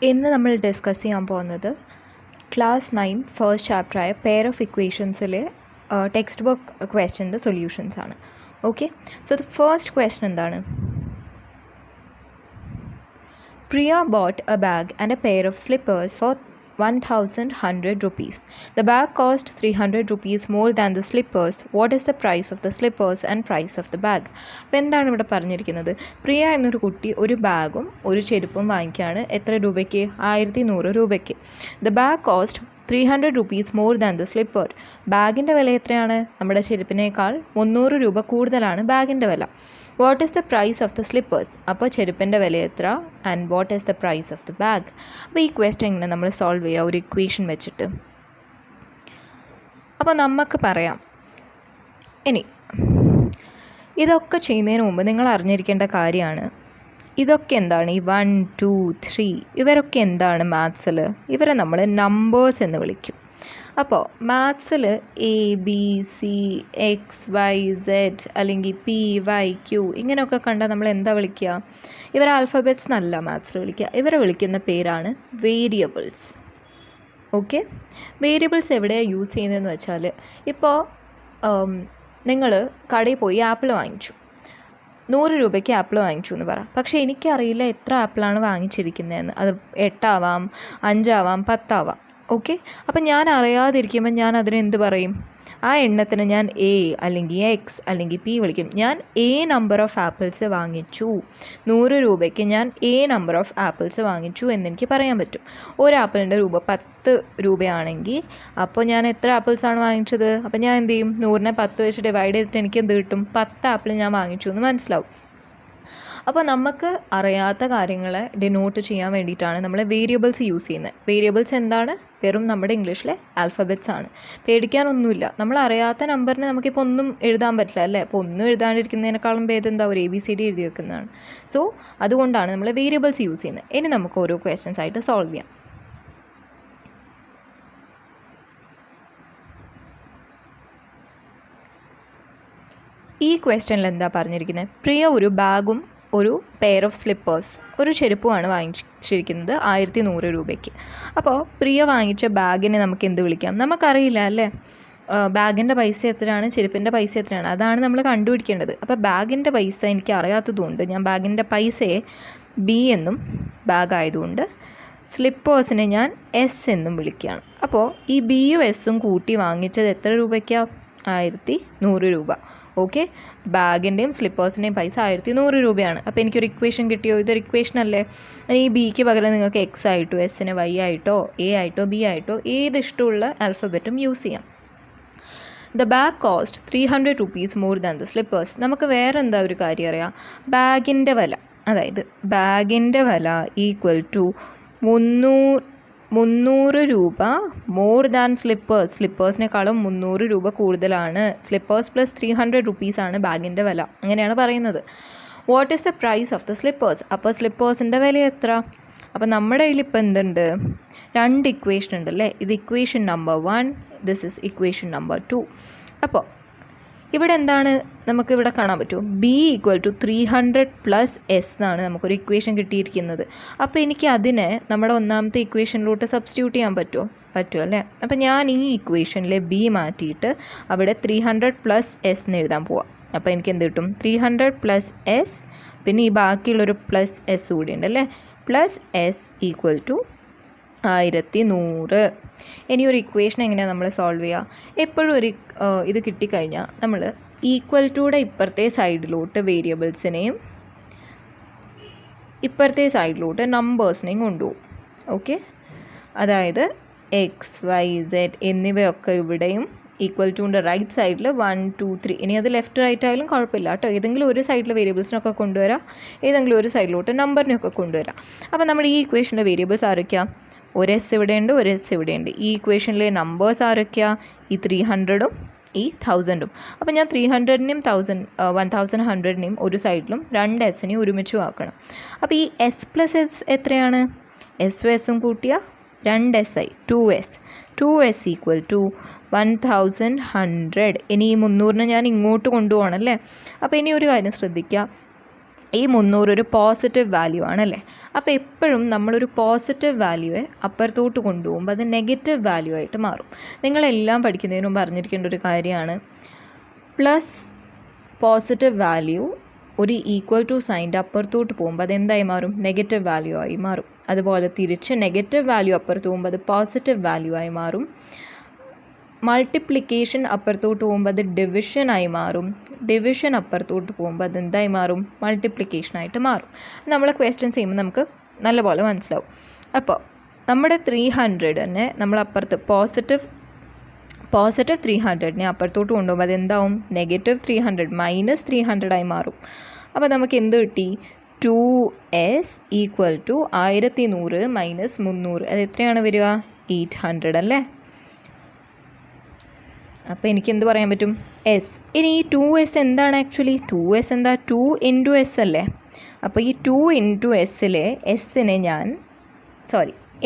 ഇന്ന് നമ്മൾ ഡിസ്കസ് ചെയ്യാൻ പോകുന്നത് ക്ലാസ് 9 ഫസ്റ്റ് ചാപ്റ്ററായ പെയർ ഓഫ് ഇക്വേഷൻസിലെ ടെക്സ്റ്റ് ബുക്ക് ക്വസ്റ്റ്യൻ്റെ സൊല്യൂഷൻസ് ആണ്. Okay, so the first question എന്താണ്? Priya bought a bag and a pair of slippers for 1,100 rupees. The bag cost 300 rupees more than the slippers. What is the price of the slippers and price of the bag? അപ്പോൾ എന്താണ് ഇവിടെ പറഞ്ഞിരിക്കുന്നത്? പ്രിയ എന്നൊരു കുട്ടി ഒരു ബാഗും ഒരു ചെരുപ്പും വാങ്ങിക്കുകയാണ്. എത്ര രൂപയ്ക്ക്? 1100 രൂപയ്ക്ക്. The bag cost 300 rupees more than the slipper. ബാഗിൻ്റെ വില എത്രയാണ്? നമ്മുടെ ചെരുപ്പിനേക്കാൾ 300 രൂപ കൂടുതലാണ് ബാഗിൻ്റെ വില. What is the price of the slippers? അപ്പോൾ ചെരുപ്പിൻ്റെ വില എത്ര? And what is the price of the bag? അപ്പോൾ ഈ ക്വസ്റ്റ്യൻ ഇങ്ങനെ നമ്മൾ സോൾവ് ചെയ്യുക ഒരു ഇക്വേഷൻ വെച്ചിട്ട്. അപ്പോൾ നമുക്ക് പറയാം, ഇനി ഇതൊക്കെ ചെയ്യുന്നതിന് മുമ്പ് നിങ്ങൾ അറിഞ്ഞിരിക്കേണ്ട കാര്യമാണ്, ഇതൊക്കെ എന്താണ്? ഈ 1, 2, 3 ഇവരൊക്കെ എന്താണ് മാത്സിൽ? ഇവരെ നമ്മൾ നമ്പേഴ്സ് എന്ന് വിളിക്കും. അപ്പോൾ മാത്സിൽ ABC, XYZ അല്ലെങ്കിൽ PYQ ഇങ്ങനെയൊക്കെ കണ്ടാൽ നമ്മൾ എന്താ വിളിക്കുക? ഇവരെ ആൽഫബറ്റ്സ് എന്നല്ല മാത്സിൽ വിളിക്കുക, ഇവരെ വിളിക്കുന്ന പേരാണ് വേരിയബിൾസ്. ഓക്കെ, വേരിയബിൾസ് എവിടെയാണ് യൂസ് ചെയ്യുന്നതെന്ന് വെച്ചാൽ, ഇപ്പോൾ നിങ്ങൾ കടയിൽ പോയി ആപ്പിൾ വാങ്ങിച്ചു, 100 രൂപയ്ക്ക് ആപ്പിൾ വാങ്ങിച്ചു എന്ന് പറ. പക്ഷേ എനിക്കറിയില്ല എത്ര ആപ്പിളാണ് വാങ്ങിച്ചിരിക്കുന്നതെന്ന്. അത് 8 ആവാം, 5 ആവാം, 10 ആവാം. ഓക്കെ, അപ്പം ഞാൻ അറിയാതിരിക്കുമ്പോൾ ഞാൻ അതിന് എന്ത് പറയും? ആ എണ്ണത്തിന് ഞാൻ A അല്ലെങ്കിൽ X അല്ലെങ്കിൽ P വിളിക്കും. ഞാൻ A നമ്പർ ഓഫ് ആപ്പിൾസ് വാങ്ങിച്ചു, 100 രൂപയ്ക്ക് ഞാൻ A നമ്പർ ഓഫ് ആപ്പിൾസ് വാങ്ങിച്ചു എന്നെനിക്ക് പറയാൻ പറ്റും. ഒരു ആപ്പിളിൻ്റെ രൂപ 10 രൂപയാണെങ്കിൽ അപ്പോൾ ഞാൻ എത്ര ആപ്പിൾസാണ് വാങ്ങിച്ചത്? അപ്പോൾ ഞാൻ എന്ത് ചെയ്യും? 100നെ 10 വെച്ച് ഡിവൈഡ് ചെയ്തിട്ട് എനിക്ക് എന്ത് കിട്ടും? 10 ആപ്പിൾ ഞാൻ വാങ്ങിച്ചു എന്ന് മനസ്സിലാവും. അപ്പോൾ നമുക്ക് അറിയാത്ത കാര്യങ്ങളെ ഡിനോട്ട് ചെയ്യാൻ വേണ്ടിയിട്ടാണ് നമ്മൾ വേരിയബിൾസ് യൂസ് ചെയ്യുന്നത്. വേരിയബിൾസ് എന്താണ്? വെറും നമ്മുടെ ഇംഗ്ലീഷിലെ ആൽഫബറ്റ്സ് ആണ്. പേടിക്കാനൊന്നുമില്ല. നമ്മൾ അറിയാത്ത നമ്പറിന് നമുക്കിപ്പോൾ ഒന്നും എഴുതാൻ പറ്റില്ല അല്ലേ? അപ്പോൾ ഒന്നും എഴുതാണ്ടിരിക്കുന്നതിനേക്കാളും ഭേദം എന്താ? ഒരു ABCD എഴുതി വെക്കുന്നതാണ്. സോ അതുകൊണ്ടാണ് നമ്മൾ വേരിയബിൾസ് യൂസ് ചെയ്യുന്നത്. ഇനി നമുക്ക് ഓരോ ക്വസ്റ്റ്യൻസ് ആയിട്ട് സോൾവ് ചെയ്യാം. ഈ ക്വസ്റ്റ്യനിൽ എന്താ പറഞ്ഞിരിക്കുന്നത്? പ്രിയ ഒരു ബാഗും ഒരു പെയർ ഓഫ് സ്ലിപ്പേഴ്സ്, ഒരു ചെരുപ്പുമാണ് വാങ്ങിച്ചിരിക്കുന്നത് 1100 രൂപയ്ക്ക്. അപ്പോൾ പ്രിയ വാങ്ങിച്ച ബാഗിനെ നമുക്ക് എന്ത് വിളിക്കാം? നമുക്കറിയില്ല അല്ലേ? ബാഗിൻ്റെ പൈസ എത്രയാണ്, ചെരുപ്പിൻ്റെ പൈസ എത്രയാണ്, അതാണ് നമ്മൾ കണ്ടുപിടിക്കേണ്ടത്. അപ്പോൾ ബാഗിൻ്റെ പൈസ എനിക്ക് അറിയാത്തതുകൊണ്ട് ഞാൻ ബാഗിൻ്റെ പൈസയെ B എന്നും, ബാഗ് ആയതുകൊണ്ട് സ്ലിപ്പേഴ്സിനെ ഞാൻ S എന്നും വിളിക്കുകയാണ്. അപ്പോൾ ഈ Bയും Sഉം കൂട്ടി വാങ്ങിച്ചത് എത്ര രൂപയ്ക്കാണ്? 1100 രൂപ. ഓക്കെ, ബാഗിൻ്റെയും സ്ലിപ്പേഴ്സിൻ്റെയും പൈസ 1100 രൂപയാണ്. അപ്പോൾ എനിക്കൊരു ഇക്വേഷൻ കിട്ടിയോ? ഇതൊരു ഇക്വേഷൻ അല്ലേ? ഈ Bക്ക് പകരം നിങ്ങൾക്ക് X ആയിട്ടോ, Sന് Y ആയിട്ടോ, A ആയിട്ടോ, B ആയിട്ടോ ഏത് ഇഷ്ടമുള്ള ആൽഫബറ്റും യൂസ് ചെയ്യാം. The bag cost 300 rupees more than the slippers. നമുക്ക് വേറെ എന്താ ഒരു കാര്യം അറിയാം? ബാഗിൻ്റെ വില, അതായത് ബാഗിൻ്റെ വില ഈക്വൽ ടു 300 രൂപ മോർ ദാൻ സ്ലിപ്പേഴ്സ്. സ്ലിപ്പേഴ്സിനേക്കാളും 300 രൂപ കൂടുതലാണ്. സ്ലിപ്പേഴ്സ് പ്ലസ് 300 rupees ആണ് ബാഗിൻ്റെ വില, അങ്ങനെയാണ് പറയുന്നത്. What is the price of the slippers? അപ്പോൾ സ്ലിപ്പേഴ്സിൻ്റെ വില എത്ര? അപ്പോൾ നമ്മുടെ കയ്യിൽ ഇപ്പോൾ എന്തുണ്ട്? 2 ഇക്വേഷൻ ഉണ്ടല്ലേ? ഇത് equation number 1, this is equation number 2. അപ്പോൾ ഇവിടെ എന്താണ് നമുക്കിവിടെ കാണാൻ പറ്റും? B ഈക്വൽ ടു 300 + S എന്നാണ് നമുക്കൊരു ഇക്വേഷൻ കിട്ടിയിരിക്കുന്നത്. അപ്പോൾ എനിക്ക് അതിനെ നമ്മുടെ ഒന്നാമത്തെ ഇക്വേഷനിലോട്ട് സബ്സ്റ്റിറ്റ്യൂട്ട് ചെയ്യാൻ പറ്റുമോ അല്ലേ? അപ്പോൾ ഞാൻ ഈ ഇക്വേഷനിലെ B മാറ്റിയിട്ട് അവിടെ 300 + S എന്ന് എഴുതാൻ പോവാം. അപ്പോൾ എനിക്ക് എന്ത് കിട്ടും? 300 + S, പിന്നെ ഈ ബാക്കിയുള്ളൊരു +S കൂടി ഉണ്ട് അല്ലേ? +S equal to 1100. ഇനി ഒരു ഇക്വേഷൻ എങ്ങനെയാണ് നമ്മൾ സോൾവ് ചെയ്യുക? എപ്പോഴും ഒരു ഇത് കിട്ടിക്കഴിഞ്ഞാൽ നമ്മൾ ഈക്വൽ ടൂടെ ഇപ്പുറത്തെ സൈഡിലോട്ട് വേരിയബിൾസിനെയും ഇപ്പുറത്തെ സൈഡിലോട്ട് നമ്പേഴ്സിനെയും കൊണ്ടുപോകും. ഓക്കെ, അതായത് XYZ എന്നിവയൊക്കെ ഇവിടെയും ഈക്വൽ ടൂൻ്റെ റൈറ്റ് സൈഡിൽ 1, 2, 3. ഇനി അത് ലെഫ്റ്റ് റൈറ്റ് ആയാലും കുഴപ്പമില്ല കേട്ടോ. ഏതെങ്കിലും ഒരു സൈഡിൽ വേരിയബിൾസിനൊക്കെ കൊണ്ടുവരാം, ഏതെങ്കിലും ഒരു സൈഡിലോട്ട് നമ്പറിനെയൊക്കെ കൊണ്ടുവരാം. അപ്പോൾ നമ്മുടെ ഈ ഇക്വേഷൻ്റെ വേരിയബിൾസ് ആരൊക്കെയാണ്? ഒരു S ഇവിടെയുണ്ട്, ഒരു S ഇവിടെയുണ്ട്. ഈ ഇക്വേഷനിലെ നമ്പേഴ്സ് ആരൊക്കെയാണ്? ഈ 300ഉം ഈ 1000ഉം. അപ്പോൾ ഞാൻ 300നെയും 1100നെയും ഒരു സൈഡിലും 2 Sനെയും ഒരുമിച്ചും ആക്കണം. അപ്പോൾ ഈ S + S എത്രയാണ്? Sഉം Sഉം കൂട്ടിയാൽ 2S ആയി, 2S. 2S equal to 1100. ഇനി ഈ 300നെ ഞാൻ ഇങ്ങോട്ട് കൊണ്ടുപോകണം അല്ലേ? അപ്പോൾ ഇനി ഒരു കാര്യം ശ്രദ്ധിക്കുക, ഈ 300 ഒരു പോസിറ്റീവ് വാല്യൂ ആണല്ലേ. അപ്പോൾ എപ്പോഴും നമ്മളൊരു പോസിറ്റീവ് വാല്യൂയെ അപ്പുറത്തോട്ട് കൊണ്ടുപോകുമ്പോൾ അത് നെഗറ്റീവ് വാല്യൂ ആയിട്ട് മാറും. നിങ്ങളെല്ലാം പഠിക്കുന്നതിന് മുമ്പ് അറിഞ്ഞിരിക്കേണ്ട ഒരു കാര്യമാണ്, പ്ലസ് പോസിറ്റീവ് വാല്യൂ ഒരു ഈക്വൽ ടു സൈൻ്റെ അപ്പുറത്തോട്ട് പോകുമ്പോൾ അതെന്തായി മാറും? നെഗറ്റീവ് വാല്യൂ ആയി മാറും. അതുപോലെ തിരിച്ച് നെഗറ്റീവ് വാല്യൂ അപ്പുറത്ത് പോകുമ്പോൾ അത് പോസിറ്റീവ് വാല്യൂ ആയി മാറും. മൾട്ടിപ്ലിക്കേഷൻ അപ്പുറത്തോട്ട് പോകുമ്പോൾ അത് ഡിവിഷനായി മാറും. ഡിവിഷൻ അപ്പുറത്തോട്ട് പോകുമ്പോൾ അതെന്തായി മാറും? മൾട്ടിപ്ലിക്കേഷനായിട്ട് മാറും. നമ്മൾ ക്വസ്റ്റ്യൻസ് ചെയ്യുമ്പോൾ നമുക്ക് നല്ലപോലെ മനസ്സിലാവും. അപ്പോൾ നമ്മുടെ 300നെ നമ്മൾ അപ്പുറത്ത് പോസിറ്റീവ് 300നെ അപ്പുറത്തോട്ട് കൊണ്ടുപോകുമ്പോൾ അതെന്താവും? നെഗറ്റീവ് 300 മൈനസ് 300 ആയി മാറും. അപ്പോൾ നമുക്ക് എന്ത് കിട്ടി? 2s ഈക്വൽ ടു 1100 മൈനസ് 300, അത് എത്രയാണ് വരിക? 800 അല്ലേ. അപ്പോൾ എനിക്ക് എന്ത് പറയാൻ പറ്റും? എസ്. ഇനി ഈ 2s എന്താണ് ആക്ച്വലി? 2s എന്താ? 2 ഇൻറ്റു എസ് അല്ലേ. അപ്പോൾ ഈ 2 ഇൻറ്റു എസ്സിലെ എസ്സിനെ ഞാൻ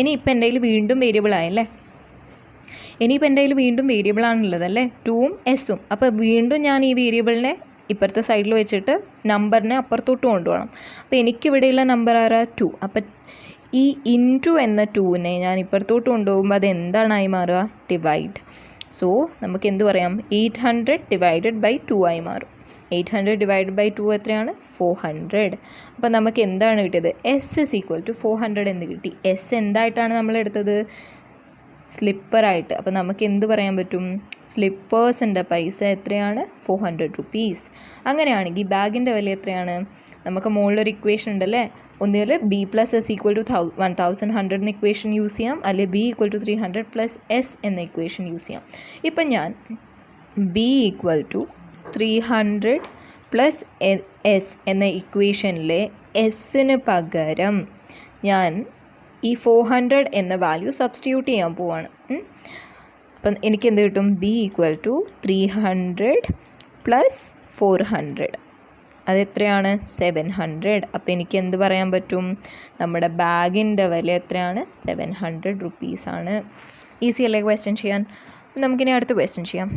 ഇനിയിപ്പോൾ എൻ്റെ കയ്യിൽ വീണ്ടും വേരിയബിൾ ആയല്ലേ. ഇനിയിപ്പോൾ എൻ്റെ കയ്യിൽ വീണ്ടും വേരിയബിളാണുള്ളതല്ലേ, 2ഉം എസ്സും. അപ്പോൾ വീണ്ടും ഞാൻ ഈ വേരിയബിളിനെ ഇപ്പുറത്തെ സൈഡിൽ വെച്ചിട്ട് നമ്പറിനെ അപ്പുറത്തോട്ട് കൊണ്ടുപോകണം. അപ്പോൾ എനിക്കിവിടെയുള്ള നമ്പർ ആരാ? 2. അപ്പം ഈ ഇൻറ്റു എന്ന 2നെ ഞാൻ ഇപ്പുറത്തോട്ട് കൊണ്ടുപോകുമ്പോൾ അത് എന്താണായി മാറുക? ഡിവൈഡ്. സോ നമുക്ക് എന്ത് പറയാം? 800 ഡിവൈഡഡ് ബൈ 2 ആയി മാറും. 800 ഡിവൈഡഡ് ബൈ 2 എത്രയാണ്? 400. അപ്പോൾ നമുക്ക് എന്താണ് കിട്ടിയത്? എസ് ഇസ് ഈക്വൽ ടു 400 എന്ന് കിട്ടി. എസ് എന്തായിട്ടാണ് നമ്മൾ എടുത്തത്? സ്ലിപ്പറായിട്ട്. അപ്പോൾ നമുക്ക് എന്ത് പറയാൻ പറ്റും? സ്ലിപ്പേഴ്സിൻ്റെ പൈസ എത്രയാണ്? 400 റുപ്പീസ്. അങ്ങനെയാണെങ്കിൽ ബാഗിൻ്റെ വില എത്രയാണ്? നമുക്ക് മുകളിലൊരു ഇക്വേഷൻ ഉണ്ടല്ലേ, ഒന്നുകിൽ B plus S equal to 1100 എന്ന ഇക്വേഷൻ യൂസ് ചെയ്യാം, അല്ലെങ്കിൽ B equal to 300 plus S എന്ന ഇക്വേഷൻ യൂസ് ചെയ്യാം. ഇപ്പം ഞാൻ B equal to 300 plus S എന്ന ഇക്വേഷനിലെ എസ്സിന് പകരം ഞാൻ ഈ 400 എന്ന വാല്യൂ സബ്സ്റ്റിറ്റ്യൂട്ട് ചെയ്യാൻ പോവാണ്. അപ്പം എനിക്ക് എന്ത് കിട്ടും? ബി ഈക്വൽ ടു 300 പ്ലസ് 400, അതെത്രയാണ്? 700. അപ്പോൾ എനിക്ക് എന്ത് പറയാൻ പറ്റും? നമ്മുടെ ബാഗിൻ്റെ വില എത്രയാണ്? 700 റുപ്പീസാണ്. ഈസി അല്ലേ ക്വസ്റ്റ്യൻ ചെയ്യാൻ? നമുക്കിനി അടുത്ത ക്വസ്റ്റ്യൻ ചെയ്യാം.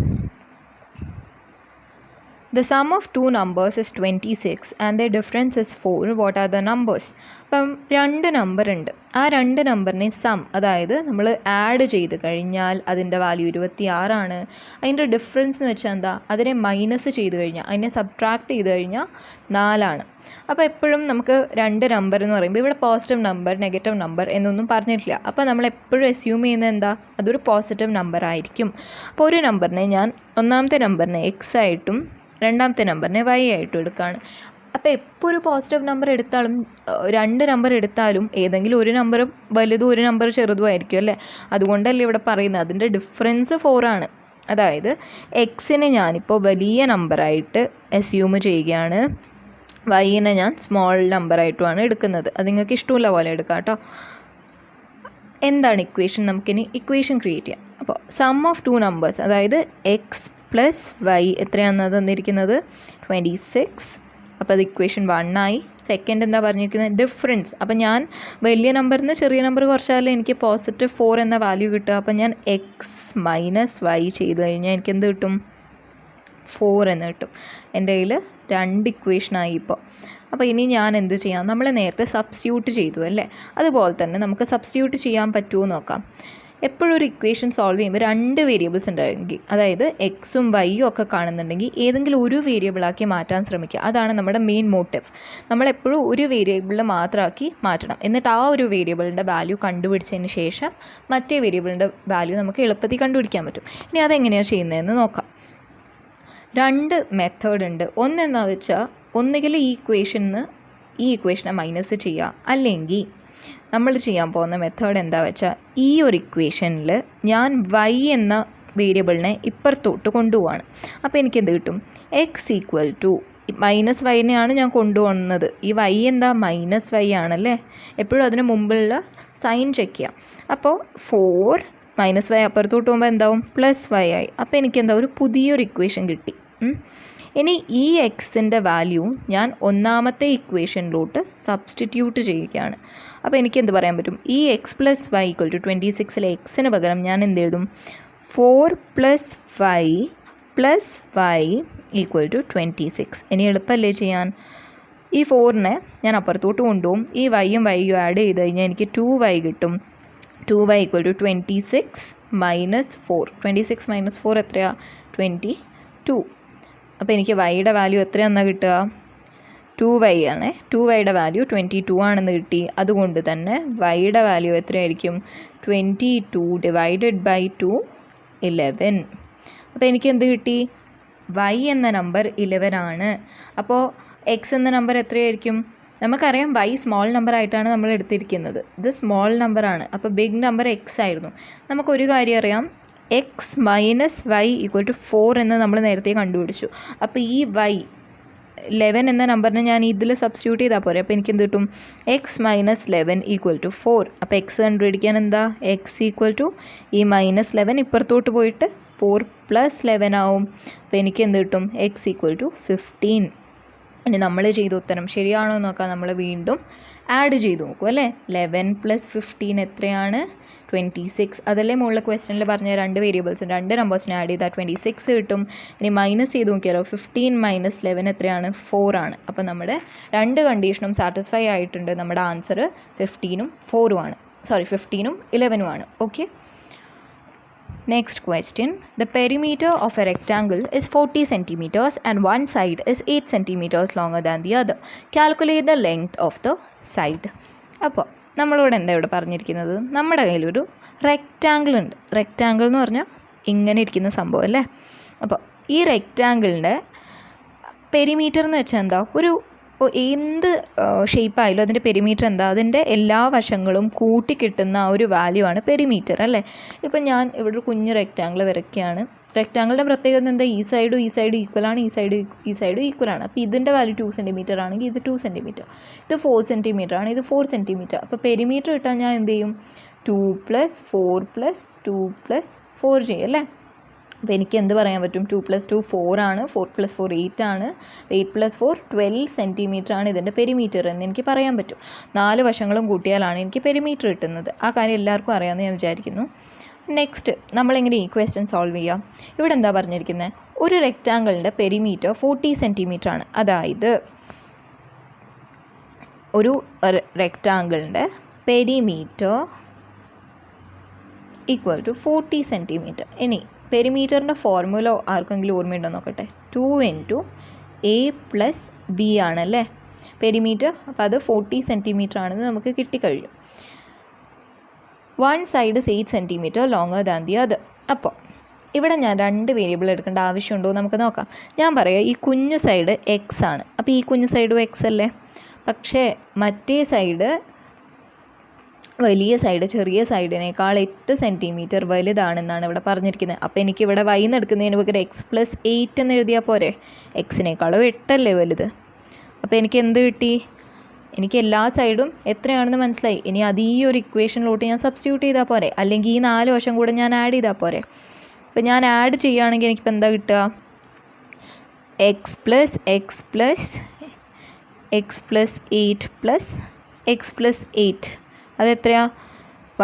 The sum of two numbers is 26 and their difference is 4. What are the numbers? അപ്പം 2 നമ്പർ ഉണ്ട്. ആ 2 നമ്പറിനെ സം, അതായത് നമ്മൾ ആഡ് ചെയ്ത് കഴിഞ്ഞാൽ അതിൻ്റെ വാല്യൂ 26 ആണ്. അതിൻ്റെ ഡിഫറൻസ് എന്ന് വെച്ചാൽ എന്താ? അതിനെ മൈനസ് ചെയ്ത് കഴിഞ്ഞാൽ, അതിനെ സബ്ട്രാക്ട് ചെയ്ത് കഴിഞ്ഞാൽ 4 ആണ്. അപ്പോൾ എപ്പോഴും നമുക്ക് 2 നമ്പർ എന്ന് പറയുമ്പോൾ ഇവിടെ പോസിറ്റീവ് നമ്പർ നെഗറ്റീവ് നമ്പർ എന്നൊന്നും പറഞ്ഞിട്ടില്ല. അപ്പോൾ നമ്മൾ എപ്പോഴും അസ്യൂം ചെയ്യുന്നത് എന്താ? അതൊരു പോസിറ്റീവ് നമ്പർ ആയിരിക്കും. അപ്പോൾ ഒരു നമ്പറിനെ ഞാൻ ഒന്നാമത്തെ നമ്പറിനെ എക്സ് ആയിട്ടും രണ്ടാമത്തെ നമ്പറിനെ വൈ ആയിട്ടും എടുക്കുകയാണ്. അപ്പോൾ എപ്പോൾ ഒരു പോസിറ്റീവ് നമ്പർ എടുത്താലും 2 നമ്പർ എടുത്താലും ഏതെങ്കിലും ഒരു നമ്പർ വലുതും ഒരു നമ്പർ ചെറുതും ആയിരിക്കും അല്ലേ. അതുകൊണ്ടല്ലേ ഇവിടെ പറയുന്നത് അതിൻ്റെ ഡിഫറൻസ് 4 ആണ്. അതായത് എക്സിനെ ഞാനിപ്പോൾ വലിയ നമ്പറായിട്ട് അസ്യൂം ചെയ്യുകയാണ്, വൈനെ ഞാൻ സ്മോൾ നമ്പറായിട്ടുമാണ് എടുക്കുന്നത്. അത് നിങ്ങൾക്ക് ഇഷ്ടമുള്ള പോലെ എടുക്കാം കേട്ടോ. എന്താണ് ഇക്വേഷൻ? നമുക്കിനി ഇക്വേഷൻ ക്രിയേറ്റ് ചെയ്യാം. അപ്പോൾ സം ഓഫ് 2 നമ്പേഴ്സ്, അതായത് എക്സ് പ്ലസ് വൈ എത്രയാണെന്ന് തന്നിരിക്കുന്നത്? 26. അപ്പോൾ അത് ഇക്വേഷൻ 1 ആയി. സെക്കൻഡ് എന്താ പറഞ്ഞിരിക്കുന്നത്? ഡിഫറൻസ്. അപ്പോൾ ഞാൻ വലിയ നമ്പറിൽ നിന്ന് ചെറിയ നമ്പർ കുറച്ചാലേ എനിക്ക് പോസിറ്റീവ് 4 എന്ന വാല്യൂ കിട്ടുക. അപ്പോൾ ഞാൻ എക്സ് മൈനസ് വൈ ചെയ്ത് കഴിഞ്ഞാൽ എനിക്ക് എന്ത് കിട്ടും? 4 എന്ന് കിട്ടും. എൻ്റെ കയ്യിൽ 2 ഇക്വേഷനായി ഇപ്പോൾ. അപ്പോൾ ഇനി ഞാൻ എന്ത് ചെയ്യാം? നമ്മൾ നേരത്തെ സബ്സ്റ്റിറ്റ്യൂട്ട് ചെയ്തു അല്ലേ, അതുപോലെ തന്നെ നമുക്ക് സബ്സ്റ്റിറ്റ്യൂട്ട് ചെയ്യാൻ പറ്റുമോ നോക്കാം. എപ്പോഴും ഒരു ഇക്വേഷൻ സോൾവ് ചെയ്യുമ്പോൾ 2 വേരിയബിൾസ് ഉണ്ടെങ്കിൽ, അതായത് എക്സും വൈയും ഒക്കെ കാണുന്നുണ്ടെങ്കിൽ ഏതെങ്കിലും ഒരു വേരിയബിളാക്കി മാറ്റാൻ ശ്രമിക്കുക. അതാണ് നമ്മുടെ മെയിൻ മോട്ടീവ്. നമ്മളെപ്പോഴും ഒരു വേരിയബിളിൽ മാത്രമാക്കി മാറ്റണം. എന്നിട്ട് ആ ഒരു വേരിയബിളിൻ്റെ വാല്യൂ കണ്ടുപിടിച്ചതിന് ശേഷം മറ്റേ വേരിയബിളിൻ്റെ വാല്യൂ നമുക്ക് എളുപ്പത്തിൽ കണ്ടുപിടിക്കാൻ പറ്റും. ഇനി അതെങ്ങനെയാണ് ചെയ്യുന്നതെന്ന് നോക്കാം. 2 മെത്തേഡ് ഉണ്ട്. ഒന്നെന്താണെന്ന് വെച്ചാൽ ഒന്നുകിൽ ഈ ഇക്വേഷനെ മൈനസ് ചെയ്യുക, അല്ലെങ്കിൽ നമ്മൾ ചെയ്യാൻ പോകുന്ന മെത്തേഡ് എന്താ വെച്ചാൽ ഈ ഒരു ഇക്വേഷനിൽ ഞാൻ വൈ എന്ന വേരിയബിളിനെ ഇപ്പുറത്തോട്ട് കൊണ്ടുപോവാണ്. അപ്പോൾ എനിക്കെന്ത് കിട്ടും? എക്സ് ഈക്വൽ ടു മൈനസ് വൈനെയാണ് ഞാൻ കൊണ്ടുപോകുന്നത്. ഈ വൈ എന്താ? മൈനസ് വൈ ആണല്ലേ. എപ്പോഴും അതിന് മുമ്പുള്ള സൈൻ ചെക്ക് ചെയ്യാം. അപ്പോൾ 4 മൈനസ് വൈ അപ്പുറത്തോട്ട് പോകുമ്പോൾ എന്താവും? പ്ലസ് വൈ ആയി. അപ്പോൾ എനിക്കെന്താ? ഒരു പുതിയൊരു ഇക്വേഷൻ കിട്ടി. ഇനി ഈ എക്സിൻ്റെ വാല്യൂ ഞാൻ ഒന്നാമത്തെ ഇക്വേഷനിലോട്ട് സബ്സ്റ്റിറ്റ്യൂട്ട് ചെയ്യുകയാണ്. അപ്പോൾ എനിക്ക് എന്ത് പറയാൻ പറ്റും? ഈ X plus Y equal to 26 എക്സിന് പകരം ഞാൻ എന്ത് എഴുതും? 4 പ്ലസ് വൈ ഈക്വൽ ടു 26. ഇനി എളുപ്പമല്ലേ ചെയ്യാൻ? ഈ 4നെ ഞാൻ അപ്പുറത്തോട്ട് കൊണ്ടുപോകും. ഈ വൈയും ആഡ് ചെയ്ത് കഴിഞ്ഞാൽ എനിക്ക് 2y കിട്ടും. 2y = 26 - 4. 26 - 4 എത്രയാണ്? 22. അപ്പോൾ എനിക്ക് വൈയുടെ വാല്യൂ എത്രയാണെന്നാണ് കിട്ടുക? 2y ആണ്. 2yയുടെ വാല്യൂ 22 ആണെന്ന് കിട്ടി. അതുകൊണ്ട് തന്നെ വൈയുടെ വാല്യൂ എത്രയായിരിക്കും? 22 / 2 11. അപ്പോൾ എനിക്ക് എന്ത് കിട്ടി? y എന്ന നമ്പർ 11 ആണ്. അപ്പോൾ x എന്ന നമ്പർ എത്രയായിരിക്കും? നമുക്കറിയാം y സ്മോൾ നമ്പർ ആയിട്ടാണ് നമ്മൾ എടുത്തിരിക്കുന്നത്. ഇത് സ്മോൾ നമ്പറാണ്. അപ്പോൾ ബിഗ് നമ്പർ x ആയിരുന്നു. നമുക്കൊരു കാര്യം അറിയാം, x - y = 4 എന്ന് നമ്മൾ നേരത്തെ കണ്ടുപിടിച്ചു. അപ്പോൾ ഈ y 11 എന്ന നമ്പറിനെ ഞാൻ ഇതിൽ സബ്സ്റ്റിറ്റ്യൂട്ട് ചെയ്താൽ പോരെ. അപ്പോൾ എനിക്ക് എന്ത് കിട്ടും? x - 11 = 4. അപ്പോൾ x കണ്ടുപിടിക്കാൻ എന്താ? x = ഈ -11 ഇപ്പുറത്തോട്ട് പോയിട്ട് 4 + 11 ആവും. അപ്പോൾ എനിക്ക് എന്ത് കിട്ടും? x = 15. ഇനി നമ്മൾ ചെയ്ത ഉത്തരം ശരിയാണോ എന്ന് നോക്കാം. നമ്മൾ വീണ്ടും ആഡ് ചെയ്ത് നോക്കും അല്ലേ. 11 + 15 എത്രയാണ്? 26. അതല്ലേ മുകളിലെ ക്വസ്റ്റനിൽ പറഞ്ഞ 2 വേരിയബിൾസും 2 നമ്പേഴ്സിനെ ആഡ് ചെയ്താൽ 26 കിട്ടും. ഇനി മൈനസ് ചെയ്ത് നോക്കിയാലോ. 15 - 11 എത്രയാണ്? 4 ആണ്. അപ്പോൾ നമ്മുടെ 2 കണ്ടീഷനും സാറ്റിസ്ഫൈ ആയിട്ടുണ്ട്. നമ്മുടെ ആൻസർ 15ഉം 4ഉം ആണ്. 15ഉം 11ഉം ആണ്. Okay. Next question. The perimeter of a rectangle is 40 centimeters and one side is 8 centimeters longer than the other. Calculate the length of the side. അപ്പോൾ നമ്മളോട് എന്താ ഇവിടെ പറഞ്ഞിരിക്കുന്നത്? നമ്മുടെ കയ്യിലൊരു റെക്റ്റാങ്കിൾ ഉണ്ട്. റെക്റ്റാങ്കിൾ എന്ന് പറഞ്ഞാൽ ഇങ്ങനെ ഇരിക്കുന്ന സംഭവം അല്ലേ. അപ്പോൾ ഈ റെക്റ്റാങ്കിളിൻ്റെ പെരിമീറ്റർ എന്ന് വെച്ചാൽ എന്താ? എന്ത് ഷേപ്പായാലും അതിൻ്റെ പെരിമീറ്റർ എന്താ? അതിൻ്റെ എല്ലാ വശങ്ങളും കൂട്ടി കിട്ടുന്ന ഒരു വാല്യൂ ആണ് പെരിമീറ്റർ അല്ലേ. ഇപ്പം ഞാൻ ഇവിടെ ഒരു കുഞ്ഞ് റെക്റ്റാങ്കിൾ വരയ്ക്കുകയാണ്. റെക്റ്റാങ്കിളിൻ്റെ പ്രത്യേകത എന്താ? ഈ സൈഡും ഈക്വലാണ്, ഈ സൈഡും ഈക്വലാണ്. അപ്പോൾ ഇതിൻ്റെ വാല്യൂ 2 സെൻറ്റിമീറ്റർ ആണെങ്കിൽ ഇത് 2 സെൻറ്റിമീറ്റർ, ഇത് 4 സെൻറ്റിമീറ്റർ ആണ്, ഇത് 4 സെൻറ്റിമീറ്റർ. അപ്പോൾ പെരിമീറ്റർ കിട്ടാൻ ഞാൻ എന്ത് ചെയ്യും? 2 + 4 + 2 + 4 ചെയ്യും അല്ലേ. അപ്പോൾ എനിക്ക് എന്ത് പറയാൻ പറ്റും? 2 + 2 4 ആണ്, 4 + 4 8 ആണ്, 8 + 4 12 സെൻറ്റിമീറ്റർ ആണ് ഇതിൻ്റെ പെരിമീറ്റർ എന്ന് എനിക്ക് പറയാൻ പറ്റും. 4 വശങ്ങളും കൂട്ടിയാലാണ് എനിക്ക് പെരിമീറ്റർ കിട്ടുന്നത്. ആ കാര്യം എല്ലാവർക്കും അറിയാമെന്ന് ഞാൻ വിചാരിക്കുന്നു. നെക്സ്റ്റ് നമ്മളെങ്ങനെ ഈ ക്വസ്റ്റ്യൻ സോൾവ് ചെയ്യാം? ഇവിടെ എന്താ പറഞ്ഞിരിക്കുന്നത്? ഒരു റെക്റ്റാങ്കിളിൻ്റെ പെരിമീറ്റർ 40 സെൻറ്റിമീറ്റർ ആണ്. അതായത് ഒരു റെക്റ്റാങ്കിളിൻ്റെ പെരിമീറ്റർ = 40 സെൻറ്റിമീറ്റർ. ഇനി പെരിമീറ്ററിൻ്റെ ഫോർമുല ആർക്കെങ്കിലും ഓർമ്മയുണ്ടോ നോക്കട്ടെ. 2 × a + b ആണല്ലേ പെരിമീറ്റർ. അപ്പോൾ അത് 40 സെൻറ്റിമീറ്റർ ആണെന്ന് നമുക്ക് കിട്ടിക്കഴിഞ്ഞു. One side is 8 centimetre longer than the other. അപ്പോൾ ഇവിടെ ഞാൻ 2 വേരിയബിൾ എടുക്കേണ്ട ആവശ്യമുണ്ടോ നമുക്ക് നോക്കാം. ഞാൻ പറയാം, ഈ കുഞ്ഞു സൈഡ് x ആണ്. അപ്പോൾ ഈ കുഞ്ഞു സൈഡും x അല്ലേ. പക്ഷേ മറ്റേ സൈഡ് വലിയ സൈഡ് ചെറിയ സൈഡിനേക്കാൾ 8 സെൻറ്റിമീറ്റർ വലുതാണെന്നാണ് ഇവിടെ പറഞ്ഞിരിക്കുന്നത്. അപ്പോൾ എനിക്കിവിടെ y എന്ന് എടുക്കുന്നതിന് പകരം x + 8 എന്ന് എഴുതിയാൽ പോരെ. എക്സിനേക്കാളും 8 അല്ലേ വലുത്. അപ്പോൾ എനിക്ക് എന്ത് കിട്ടി? എനിക്ക് എല്ലാ സൈഡും എത്രയാണെന്ന് മനസ്സിലായി. ഇനി അത് ഈ ഒരു ഇക്വേഷനിലോട്ട് ഞാൻ സബ്സ്റ്റിറ്റ്യൂട്ട് ചെയ്താൽ പോരെ, അല്ലെങ്കിൽ ഈ 4 വശം കൂടെ ഞാൻ ആഡ് ചെയ്താൽ പോരെ. അപ്പോൾ ഞാൻ ആഡ് ചെയ്യുകയാണെങ്കിൽ എനിക്കിപ്പോൾ എന്താ കിട്ടുക? x + x + x + 8 + x + 8 അതെത്രയാണ്?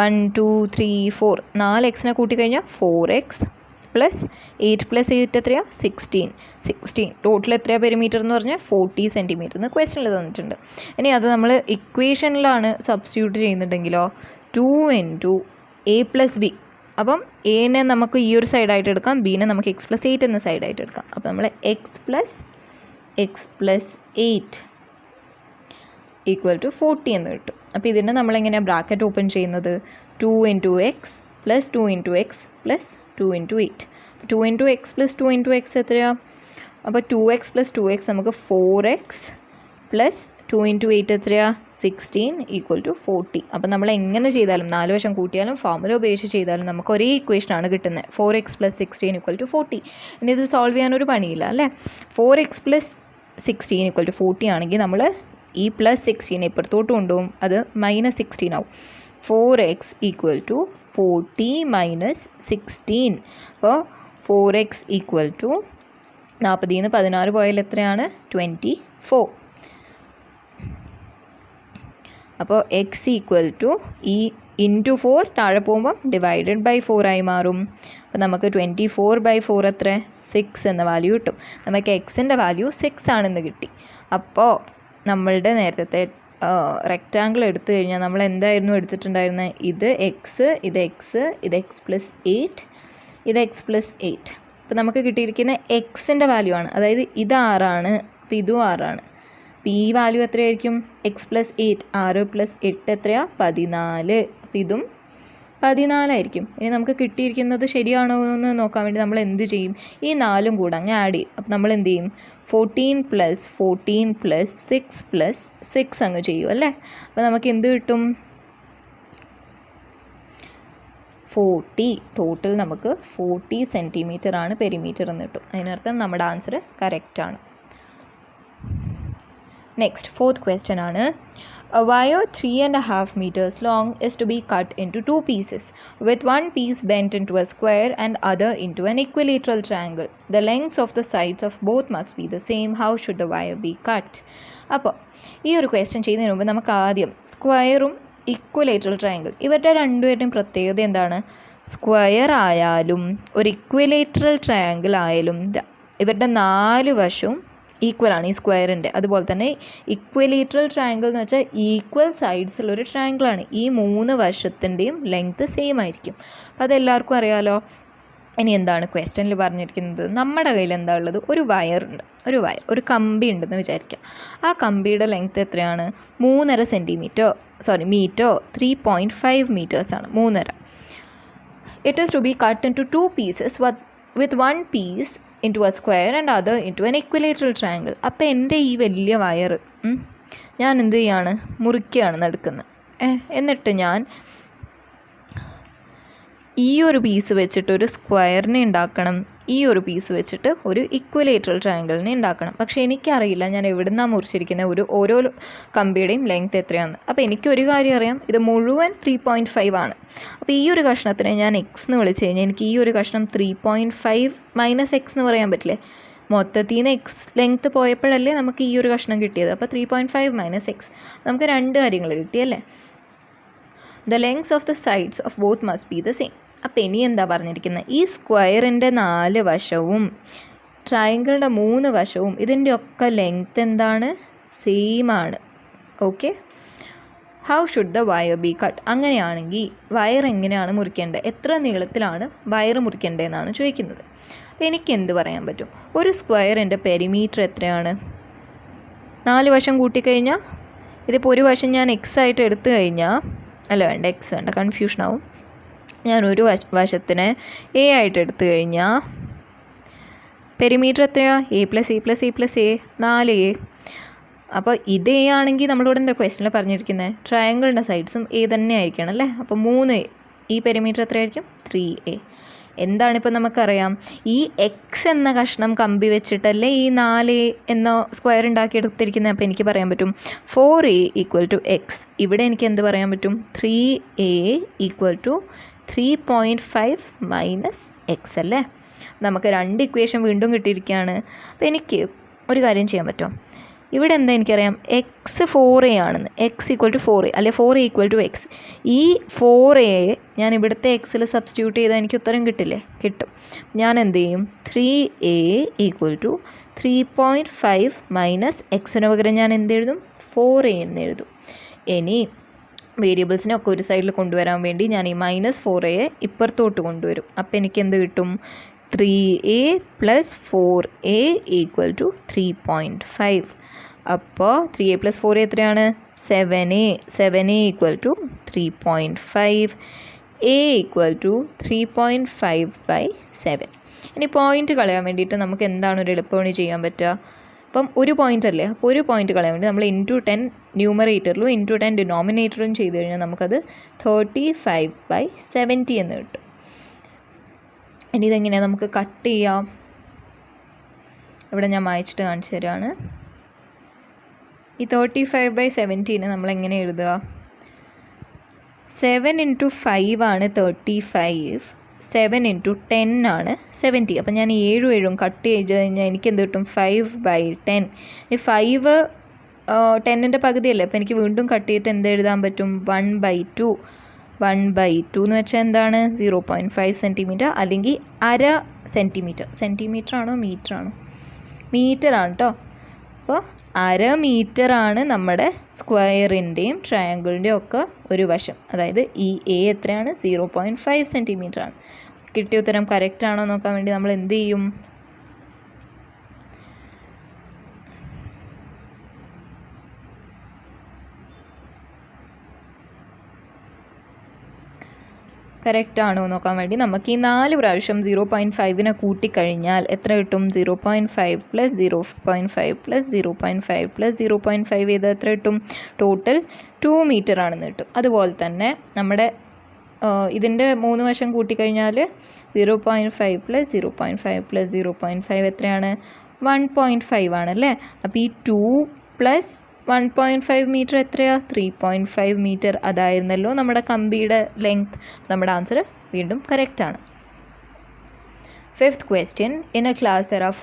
1 2 3 4 4 കൂട്ടിക്കഴിഞ്ഞാൽ 4x + 8 + 8 എത്രയാണ്? 16. ടോട്ടൽ എത്രയാണ് പെരിമീറ്റർ എന്ന് പറഞ്ഞാൽ 40 സെൻറ്റിമീറ്റർ എന്ന് ക്വസ്റ്റനിൽ തന്നിട്ടുണ്ട്. ഇനി അത് നമ്മൾ ഇക്വേഷനിലാണ് സബ്സ്റ്റിറ്റ്യൂട്ട് ചെയ്യുന്നുണ്ടെങ്കിലോ 2 × a + b. അപ്പം എനെ നമുക്ക് ഈ ഒരു സൈഡായിട്ട് എടുക്കാം, ബീനെ നമുക്ക് x + 8 എന്ന സൈഡായിട്ട് എടുക്കാം. അപ്പോൾ നമ്മൾ x + 8 = 40 എന്ന് കിട്ടും. അപ്പോൾ ഇതിനെ നമ്മളെങ്ങനെയാണ് ബ്രാക്കറ്റ് ഓപ്പൺ ചെയ്യുന്നത്? 2 × x + 2 × x + 2 × 8. 2 × x + 2 × x എത്രയാണ്? അപ്പോൾ 2x + 2x നമുക്ക് 4x + 2 × 8 എത്രയാണ്? 16 = 40. അപ്പോൾ നമ്മൾ എങ്ങനെ ചെയ്താലും 4 വശം കൂട്ടിയാലും ഫോർമുല ഉപയോഗിച്ച് ചെയ്താലും നമുക്ക് ഒരേ ഇക്വേഷനാണ് കിട്ടുന്നത്. 4x + 16 = 40. ഇനി ഇത് സോൾവ് ചെയ്യാനൊരു പണിയില്ല അല്ലേ. 4x + 16 = 40 ആണെങ്കിൽ നമ്മൾ ഈ +16 ഇപ്പുറത്തോട്ട് കൊണ്ടുപോകും, അത് -16 ആവും. 4x = 40 - 16. അപ്പോൾ 4x = 40 നിന്ന് 16 പോയാൽ എത്രയാണ്? 24. അപ്പോൾ x = ഈ ഇൻറ്റു 4 താഴെ പോകുമ്പം /4 ആയി മാറും. അപ്പോൾ നമുക്ക് 24/4 എത്ര? 6 എന്ന വാല്യൂ കിട്ടും. നമുക്ക് എക്സിൻ്റെ വാല്യൂ 6 ആണെന്ന് കിട്ടി. അപ്പോൾ നമ്മളുടെ നേരത്തെ റെക്റ്റാങ്കിൾ എടുത്തു കഴിഞ്ഞാൽ നമ്മൾ എന്തായിരുന്നു എടുത്തിട്ടുണ്ടായിരുന്നത്? ഇത് എക്സ്, ഇത് എക്സ്, ഇത് എക്സ് പ്ലസ് 8, ഇത് എക്സ് പ്ലസ് 8. അപ്പോൾ നമുക്ക് കിട്ടിയിരിക്കുന്ന എക്സിൻ്റെ വാല്യൂ ആണ്, അതായത് ഇത് 6 ആണ്, അപ്പോൾ ഇതും 6 ആണ്. അപ്പോൾ ഈ വാല്യൂ എത്രയായിരിക്കും? എക്സ് പ്ലസ് 8, 6 പ്ലസ് 8 എത്രയാണ്? 14. അപ്പോൾ ഇതും 14 ആയിരിക്കും. ഇനി നമുക്ക് കിട്ടിയിരിക്കുന്നത് ശരിയാണോ എന്ന് നോക്കാൻ വേണ്ടി നമ്മൾ എന്ത് ചെയ്യും? ഈ 4ഉം കൂടെ അങ്ങ് ആഡ് ചെയ്യും. അപ്പോൾ നമ്മൾ എന്ത് ചെയ്യും? 14 പ്ലസ് 14 പ്ലസ് 6 പ്ലസ് 6 അങ്ങ് ചെയ്യും അല്ലേ? അപ്പോൾ നമുക്ക് എന്ത് കിട്ടും? 40. ടോട്ടൽ നമുക്ക് 40 സെൻറ്റിമീറ്റർ ആണ് പെരിമീറ്റർ എന്ന് കിട്ടും. അതിനർത്ഥം നമ്മുടെ ആൻസർ കറക്റ്റാണ്. നെക്സ്റ്റ് 4th ക്വസ്റ്റ്യൻ ആണ്. A wire 3.5 meters long is to be cut into 2 pieces, with one piece bent into a square and other into an equilateral triangle. The lengths of the sides of both must be the same. How should the wire be cut? അപ്പോൾ ഈ ഒരു question ചെയ്യുന്നതിന് മുമ്പ് നമുക്ക് ആദ്യം സ്ക്വയറും equilateral triangle ഇവരുടെ രണ്ടുപേരുടെയും പ്രത്യേകത എന്താണ്? സ്ക്വയർ ആയാലും ഒരു ഇക്വലേറ്ററൽ ട്രയാങ്കിൾ ആയാലും ഇവരുടെ 4 വശവും ഈക്വലാണ് ഈ സ്ക്വയറിൻ്റെ. അതുപോലെ തന്നെ ഇക്വലേറ്ററൽ ട്രയാങ്കിൾ എന്ന് വെച്ചാൽ ഈക്വൽ സൈഡ്സുള്ളൊരു ട്രയാങ്കിളാണ്. ഈ 3 വശത്തിൻ്റെയും ലെങ്ത്ത് സെയിം ആയിരിക്കും. അപ്പോൾ അതെല്ലാവർക്കും അറിയാമല്ലോ. ഇനി എന്താണ് ക്വസ്റ്റ്യനിൽ പറഞ്ഞിരിക്കുന്നത്? നമ്മുടെ കയ്യിൽ എന്താ ഉള്ളത്? ഒരു വയറുണ്ട്, ഒരു കമ്പി ഉണ്ടെന്ന് വിചാരിക്കാം. ആ കമ്പിയുടെ ലെങ്ത്ത് എത്രയാണ്? 3.5 centimetre, metre 3.5 മീറ്റേഴ്സാണ്. 3.5. It is to be cut into 2 pieces with one piece into a square and other into an equilateral triangle. അപ്പോൾ എൻ്റെ ഈ വലിയ വയർ ഞാൻ എന്ത് ചെയ്യാണ്? മുറിക്കുകയാണ് നടുക്കുന്നത്. എന്നിട്ട് ഞാൻ ഈ ഒരു പീസ് വെച്ചിട്ട് ഒരു സ്ക്വയറിനെ ഉണ്ടാക്കണം, ഈ ഒരു പീസ് വെച്ചിട്ട് ഒരു ഇക്വലേറ്ററൽ ട്രയാങ്കിളിനെ ഉണ്ടാക്കണം. പക്ഷേ എനിക്കറിയില്ല ഞാൻ എവിടെ നിന്നാണ് മുറിച്ചിരിക്കുന്ന ഓരോ കമ്പിയുടെയും ലെങ്ത്ത് എത്രയാണെന്ന്. അപ്പോൾ എനിക്കൊരു കാര്യം അറിയാം, ഇത് മുഴുവൻ 3.5 ആണ്. അപ്പോൾ ഈ ഒരു കഷ്ണത്തിനെ ഞാൻ എക്സ് എന്ന് വിളിച്ച് കഴിഞ്ഞാൽ എനിക്ക് ഈ ഒരു കഷ്ണം 3.5 മൈനസ് എക്സ് എന്ന് പറയാൻ പറ്റില്ലേ? മൊത്തത്തിൽ നിന്ന് എക്സ് ലെങ്ത്ത് പോയപ്പോഴല്ലേ നമുക്ക് ഈ ഒരു കഷ്ണം കിട്ടിയത്. അപ്പോൾ 3.5 മൈനസ് എക്സ്, നമുക്ക് 2 കാര്യങ്ങൾ കിട്ടിയല്ലേ? The lengths of the sides of both must be the same. അപ്പോൾ ഇനി എന്താ പറഞ്ഞിരിക്കുന്നത്? ഈ സ്ക്വയറിൻ്റെ 4 വശവും ട്രയാങ്കിളിൻ്റെ 3 വശവും ഇതിൻ്റെ ഒക്കെ ലെങ്ത്ത് എന്താണ്? സെയിം ആണ്. Okay. How should the wire B cut? അങ്ങനെയാണെങ്കിൽ വയർ എങ്ങനെയാണ് മുറിക്കേണ്ടത്? എത്ര നീളത്തിലാണ് വയർ മുറിക്കേണ്ടതെന്നാണ് ചോദിക്കുന്നത്. അപ്പോൾ എനിക്ക് എന്ത് പറയാൻ പറ്റും? ഒരു സ്ക്വയറിൻ്റെ പെരിമീറ്റർ എത്രയാണ്? 4 വശം കൂട്ടിക്കഴിഞ്ഞാൽ, ഇതിപ്പോൾ ഒരു വശം ഞാൻ എക്സ് ആയിട്ട് എടുത്തു കഴിഞ്ഞാൽ, അല്ല വേണ്ട, എക്സ് വേണ്ട, കൺഫ്യൂഷനാവും. ഞാനൊരു വശത്തിന് എ ആയിട്ട് എടുത്തു കഴിഞ്ഞാൽ പെരിമീറ്റർ എത്രയാണ്? A plus A plus A plus A, 4a. അപ്പോൾ ഇത് എ ആണെങ്കിൽ നമ്മളിവിടെ എന്താ ക്വസ്റ്റ്യനിൽ പറഞ്ഞിരിക്കുന്നത്? ട്രയാങ്കിളിൻ്റെ സൈഡ്സും എ തന്നെ ആയിരിക്കണം അല്ലേ? അപ്പോൾ 3a. ഈ പെരിമീറ്റർ എത്രയായിരിക്കും? 3a. എന്താണിപ്പോൾ നമുക്കറിയാം, ഈ എക്സ് എന്ന കഷ്ണം കമ്പി വെച്ചിട്ടല്ലേ ഈ 4a എന്ന സ്ക്വയർ ഉണ്ടാക്കിയെടുത്തിരിക്കുന്നത്. അപ്പോൾ എനിക്ക് പറയാൻ പറ്റും 4a ഈക്വൽ ടു എക്സ്. ഇവിടെ എനിക്ക് എന്ത് പറയാൻ പറ്റും? 3a equal to 3.5 minus X അല്ലേ? നമുക്ക് 2 ഇക്വേഷൻ വീണ്ടും കിട്ടിയിരിക്കുകയാണ്. അപ്പോൾ എനിക്ക് ഒരു കാര്യം ചെയ്യാൻ പറ്റും. ഇവിടെ എന്താ എനിക്കറിയാം? എക്സ് 4a ആണെന്ന്. എക്സ് ഈക്വൽ ടു 4a അല്ലെ 4a ഈക്വൽ ടു എക്സ്. ഈ 4a ഞാൻ ഇവിടുത്തെ എക്സിൽ സബ്സ്റ്റിറ്റ്യൂട്ട് ചെയ്താൽ എനിക്ക് ഉത്തരം കിട്ടില്ലേ? കിട്ടും. ഞാൻ എന്ത് ചെയ്യും? 3a ഈക്വൽ ടു 3.5 മൈനസ് എക്സിന് പകരം ഞാൻ എന്ത് എഴുതും? 4a എന്ന് എഴുതും. ഇനി വേരിയബിൾസിനൊക്കെ ഒരു സൈഡിൽ കൊണ്ടുവരാൻ വേണ്ടി ഞാൻ ഈ -4a ഇപ്പുറത്തോട്ട് കൊണ്ടുവരും. അപ്പോൾ എനിക്ക് എന്ത് കിട്ടും? 3a plus 4a equal to 3.5. അപ്പോൾ 3a പ്ലസ് 4a എത്രയാണ്? 7a. 7a equal to 3.5. a equal to 3.5/7. ഇനി പോയിൻ്റ് കളയാൻ വേണ്ടിയിട്ട് നമുക്ക് എന്താണ് ഒരു എളുപ്പവഴി ചെയ്യാൻ പറ്റുക? അപ്പം ഒരു പോയിൻ്റ് അല്ലേ, അപ്പോൾ ഒരു പോയിൻ്റ് കളയാൻ വേണ്ടി നമ്മൾ ഇൻറ്റു 10 ന്യൂമറേറ്ററിലും ഇൻറ്റു 10 ഡിനോമിനേറ്ററിലും ചെയ്ത് കഴിഞ്ഞാൽ നമുക്കത് 35/70 എന്ന് കിട്ടും. ഇനി ഇതെങ്ങനെയാണ് നമുക്ക് കട്ട് ചെയ്യാം? ഇവിടെ ഞാൻ വായിച്ചിട്ട് കാണിച്ചു തരാണ്. ഈ 35/70 നമ്മളെങ്ങനെ എഴുതുക? 7 × 5 ആണ് 35, 7 × 10 ആണ് 70. അപ്പം ഞാൻ 7 കട്ട് ചെയ്ത് കഴിഞ്ഞാൽ എനിക്ക് എന്ത് കിട്ടും? 5/10. ഈ 5 10ൻ്റെ പകുതിയല്ലേ, അപ്പോൾ എനിക്ക് വീണ്ടും കട്ട് ചെയ്തിട്ട് എന്ത് എഴുതാൻ പറ്റും? 1/2. 1/2 എന്ന് വെച്ചാൽ എന്താണ്? 0.5 സെൻറ്റിമീറ്റർ അല്ലെങ്കിൽ 1/2 സെൻറ്റിമീറ്റർ. സെൻറ്റിമീറ്റർ ആണോ മീറ്റർ ആണോ? മീറ്റർ ആണ് കേട്ടോ. അപ്പോൾ 1/2 മീറ്ററാണ് നമ്മുടെ സ്ക്വയറിൻ്റെയും ട്രയാങ്കിളിൻ്റെയും ഒക്കെ ഒരു വശം. അതായത് ഈ എ എത്രയാണ്? 0.5 സെൻറ്റിമീറ്ററാണ്. കിട്ടിയ ഉത്തരം കറക്റ്റ് ആണോ നോക്കാൻ വേണ്ടി നമ്മൾ എന്ത് ചെയ്യും? കറക്റ്റ് ആണോ നോക്കാൻ വേണ്ടി നമുക്ക് ഈ 4 പ്രാവശ്യം 0.5നെ കൂട്ടിക്കഴിഞ്ഞാൽ എത്ര കിട്ടും? 0.5 + 0.5 + 0.5 + 0.5 ചെയ്ത് എത്ര കിട്ടും? ടോട്ടൽ 2 മീറ്റർ ആണെന്ന് കിട്ടും. അതുപോലെ തന്നെ നമ്മുടെ ഇതിൻ്റെ 3 വശം കൂട്ടിക്കഴിഞ്ഞാൽ 0.5 + 0.5 + 0.5 എത്രയാണ്? 1.5 ആണല്ലേ. അപ്പോൾ ഈ 2 + 1.5 മീറ്റർ എത്രയാണ്? 3.5 മീറ്റർ. അതായിരുന്നല്ലോ നമ്മുടെ കമ്പിയുടെ ലെങ്ത്. നമ്മുടെ ആൻസർ വീണ്ടും കറക്റ്റാണ്. 5th question. In a class there are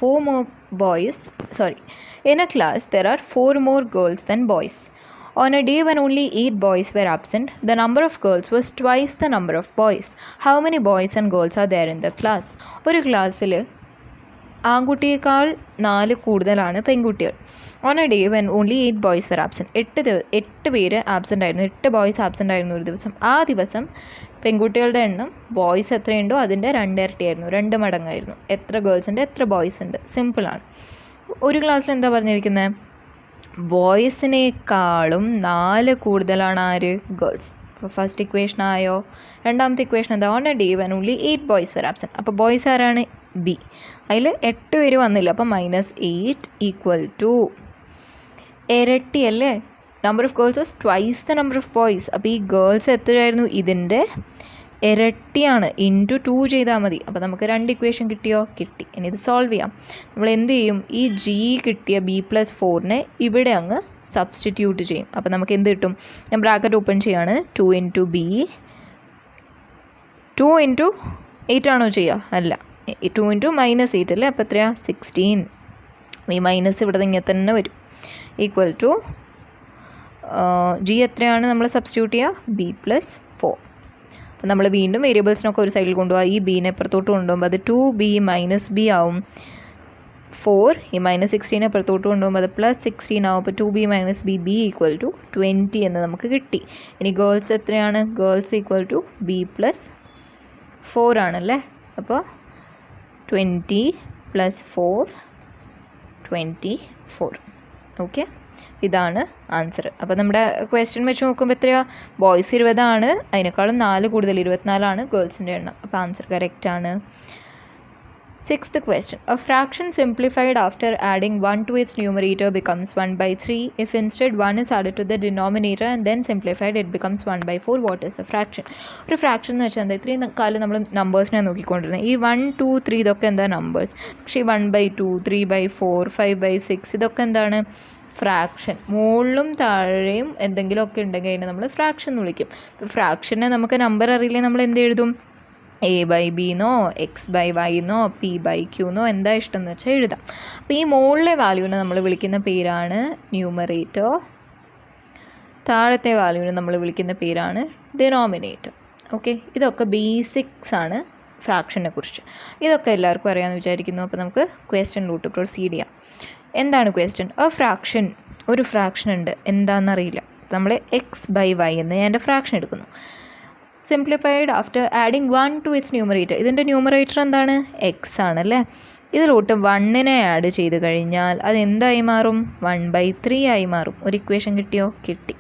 4 more girls than boys. On a day when only 8 boys were absent, the number of girls was twice the number of boys. How many boys and girls are there in the class? ഒരു ക്ലാസ്സിൽ ആൺകുട്ടിയേക്കാൾ 4 കൂടുതലാണ് പെൺകുട്ടികൾ. On a day when only 8 boys were absent. 8 പേര് absent ആയിരുന്നു, 8 boys absent ആയിരുന്നു ഒരു ദിവസം. ആ ദിവസം പെൺകുട്ടികളുടെ എണ്ണം ബോയ്സ് എത്രയുണ്ടോ അതിൻ്റെ 2 ഇരട്ടിയായിരുന്നു, 2 മടങ്ങായിരുന്നു. എത്ര ഗേൾസ് ഉണ്ട്, എത്ര ബോയ്സ് ഉണ്ട്? സിമ്പിളാണ്. ഒരു ക്ലാസ്സിൽ എന്താ പറഞ്ഞിരിക്കുന്നത്? ബോയ്സിനേക്കാളും 4 കൂടുതലാണ് ആര്? ഗേൾസ്. അപ്പോൾ ഫസ്റ്റ് ഇക്വേഷൻ ആയോ? രണ്ടാമത്തെ ഇക്വേഷൻ എന്താ? On a day when only 8 boys were absent. അപ്പോൾ ബോയ്സ് ആരാണ്? ബി. അതിൽ 8 പേര് വന്നില്ല, അപ്പോൾ -8 = ഇരട്ടി അല്ലേ. Number of girls was twice the number of boys. അപ്പോൾ ഈ ഗേൾസ് എത്രയായിരുന്നു? ഇതിൻ്റെ ഇരട്ടിയാണ്. ഇൻറ്റു 2 ചെയ്താൽ മതി. അപ്പോൾ നമുക്ക് 2 ഇക്വേഷൻ കിട്ടിയോ? കിട്ടി. ഇനി ഇത് സോൾവ് ചെയ്യാം. നമ്മൾ എന്ത് ചെയ്യും? ഈ ജി കിട്ടിയ B+4നെ ഇവിടെ അങ്ങ് സബ്സ്റ്റിറ്റ്യൂട്ട് ചെയ്യും. അപ്പോൾ നമുക്ക് എന്ത് കിട്ടും? ഞാൻ ബ്രാക്കറ്റ് ഓപ്പൺ ചെയ്യാണ്. 2 × B 2 × 8 ആണോ ചെയ്യുക? അല്ല, 2 × -8 അല്ലേ. അപ്പോൾ എത്രയാണ്? 16. ഈ മൈനസ് ഇവിടെ ഇങ്ങനെ തന്നെ വരും. ഈക്വൽ ടു ജി എത്രയാണ് നമ്മൾ സബ്സ്റ്റിറ്റ്യൂട്ട് ചെയ്യുക? B+4. അപ്പോൾ നമ്മൾ വീണ്ടും വേരിയബിൾസിനൊക്കെ ഒരു സൈഡിൽ കൊണ്ടുപോകുക. ഈ ബീനെ പുറത്തോട്ട് കൊണ്ടുപോകുമ്പോൾ അത് 2B - B ആവും. 4 ഈ -16 പുറത്തോട്ട് കൊണ്ടുപോകുമ്പോൾ അത് +16 ആവും. അപ്പോൾ 2B - B B = 20 എന്ന് നമുക്ക് കിട്ടി. ഇനി ഗേൾസ് എത്രയാണ്? ഗേൾസ് = B+4 ആണല്ലേ. അപ്പോൾ 20 + 4 24. ഓക്കെ, ഇതാണ് ആൻസർ. അപ്പോൾ നമ്മുടെ ക്വസ്റ്റ്യൻ വെച്ച് നോക്കുമ്പോൾ എത്രയാണ്? ബോയ്സ് 20 ആണ്, അതിനേക്കാളും 4 കൂടുതൽ 24 ആണ് ഗേൾസിൻ്റെ എണ്ണം. അപ്പോൾ ആൻസർ കറക്റ്റാണ്. 6th question. A fraction simplified after adding 1 to its numerator becomes 1/3. If instead 1 is added to the denominator and then simplified, it becomes 1/4. What is a fraction? ഒരു ഫ്രാക്ഷൻ എന്ന് വെച്ചാൽ എന്താ? ഇത്രയും കാലം നമ്മൾ നമ്പേഴ്സിനെ നോക്കിക്കൊണ്ടിരുന്നത്. ഈ 1, 2, 3 ഇതൊക്കെ എന്താ? നമ്പേഴ്സ്. പക്ഷേ ഈ 1/2, 3/4, 5/6 ഇതൊക്കെ എന്താണ്? ഫ്രാക്ഷൻ. മുകളിലും താഴെയും എന്തെങ്കിലുമൊക്കെ ഉണ്ടെങ്കിൽ അതിനെ നമ്മൾ ഫ്രാക്ഷൻ എന്ന് വിളിക്കും. ഇപ്പോൾ ഫ്രാക്ഷനെ നമുക്ക് നമ്പർ അറിയില്ലേ, നമ്മൾ എന്ത് എഴുതും? A/B എന്നോ X/Y എന്നോ P/Q എന്നോ എന്താ ഇഷ്ടം എന്ന് വെച്ചാൽ എഴുതാം. അപ്പോൾ ഈ മുകളിലെ വാല്യൂവിനെ നമ്മൾ വിളിക്കുന്ന പേരാണ് ന്യൂമറേറ്റർ, താഴത്തെ വാല്യൂവിനെ നമ്മൾ വിളിക്കുന്ന പേരാണ് ഡിനോമിനേറ്റർ. ഓക്കെ, ഇതൊക്കെ ബേസിക്സ് ആണ് ഫ്രാക്ഷനെ കുറിച്ച്. ഇതൊക്കെ എല്ലാവർക്കും അറിയാമെന്ന് വിചാരിക്കുന്നു. അപ്പോൾ നമുക്ക് ക്വസ്റ്റ്യനിലോട്ട് പ്രൊസീഡ് ചെയ്യാം. എന്താണ് ക്വസ്റ്റ്യൻ? ഫ്രാക്ഷൻ, ഒരു ഫ്രാക്ഷൻ ഉണ്ട്, എന്താണെന്നറിയില്ല. നമ്മൾ X/Y എന്ന് ഞാൻ എൻ്റെ ഫ്രാക്ഷൻ എടുക്കുന്നു. Simplified after adding 1 to its numerator. ഇതിൻ്റെ ന്യൂമറേറ്റർ എന്താണ്? എക്സ് ആണല്ലേ. ഇതിലോട്ട് 1നെ ആഡ് ചെയ്ത് കഴിഞ്ഞാൽ അതെന്തായി മാറും? 1/3 ആയി മാറും. ഒരു ഇക്വേഷൻ കിട്ടിയോ? കിട്ടി.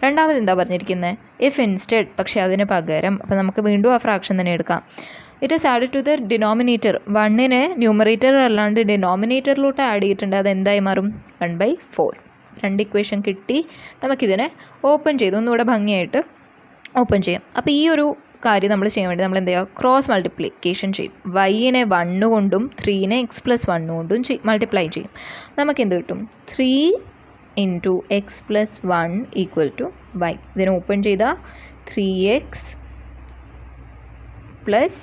രണ്ടാമത് എന്താ പറഞ്ഞിരിക്കുന്നത്? ഇഫ് ഇൻസ്റ്റെഡ്, പക്ഷേ അതിന് പകരം, അപ്പോൾ നമുക്ക് വീണ്ടും ആ ഫ്രാക്ഷൻ തന്നെ എടുക്കാം. It is add to the denominator. 1നെ ന്യൂമറേറ്റർ അല്ലാണ്ട് ഡിനോമിനേറ്ററിലോട്ട് ആഡ് ചെയ്തിട്ടുണ്ട്. അതെന്തായി മാറും? 1/4. 2 ഇക്വേഷൻ കിട്ടി. നമുക്കിതിനെ ഓപ്പൺ ചെയ്ത് ഒന്നുകൂടെ ഭംഗിയായിട്ട് ഓപ്പൺ ചെയ്യാം. അപ്പോൾ ഈ ഒരു കാര്യം നമ്മൾ ചെയ്യാൻ വേണ്ടി നമ്മൾ എന്ത് ചെയ്യുക? ക്രോസ് മൾട്ടിപ്ലിക്കേഷൻ ചെയ്യും. y-നെ 1 കൊണ്ടും 3നെ x+1 കൊണ്ടും മൾട്ടിപ്ലൈ ചെയ്യും. നമുക്ക് എന്ത് കിട്ടും? 3 × x+1 = y. ഇതിനെ ഓപ്പൺ ചെയ്താൽ 3x പ്ലസ്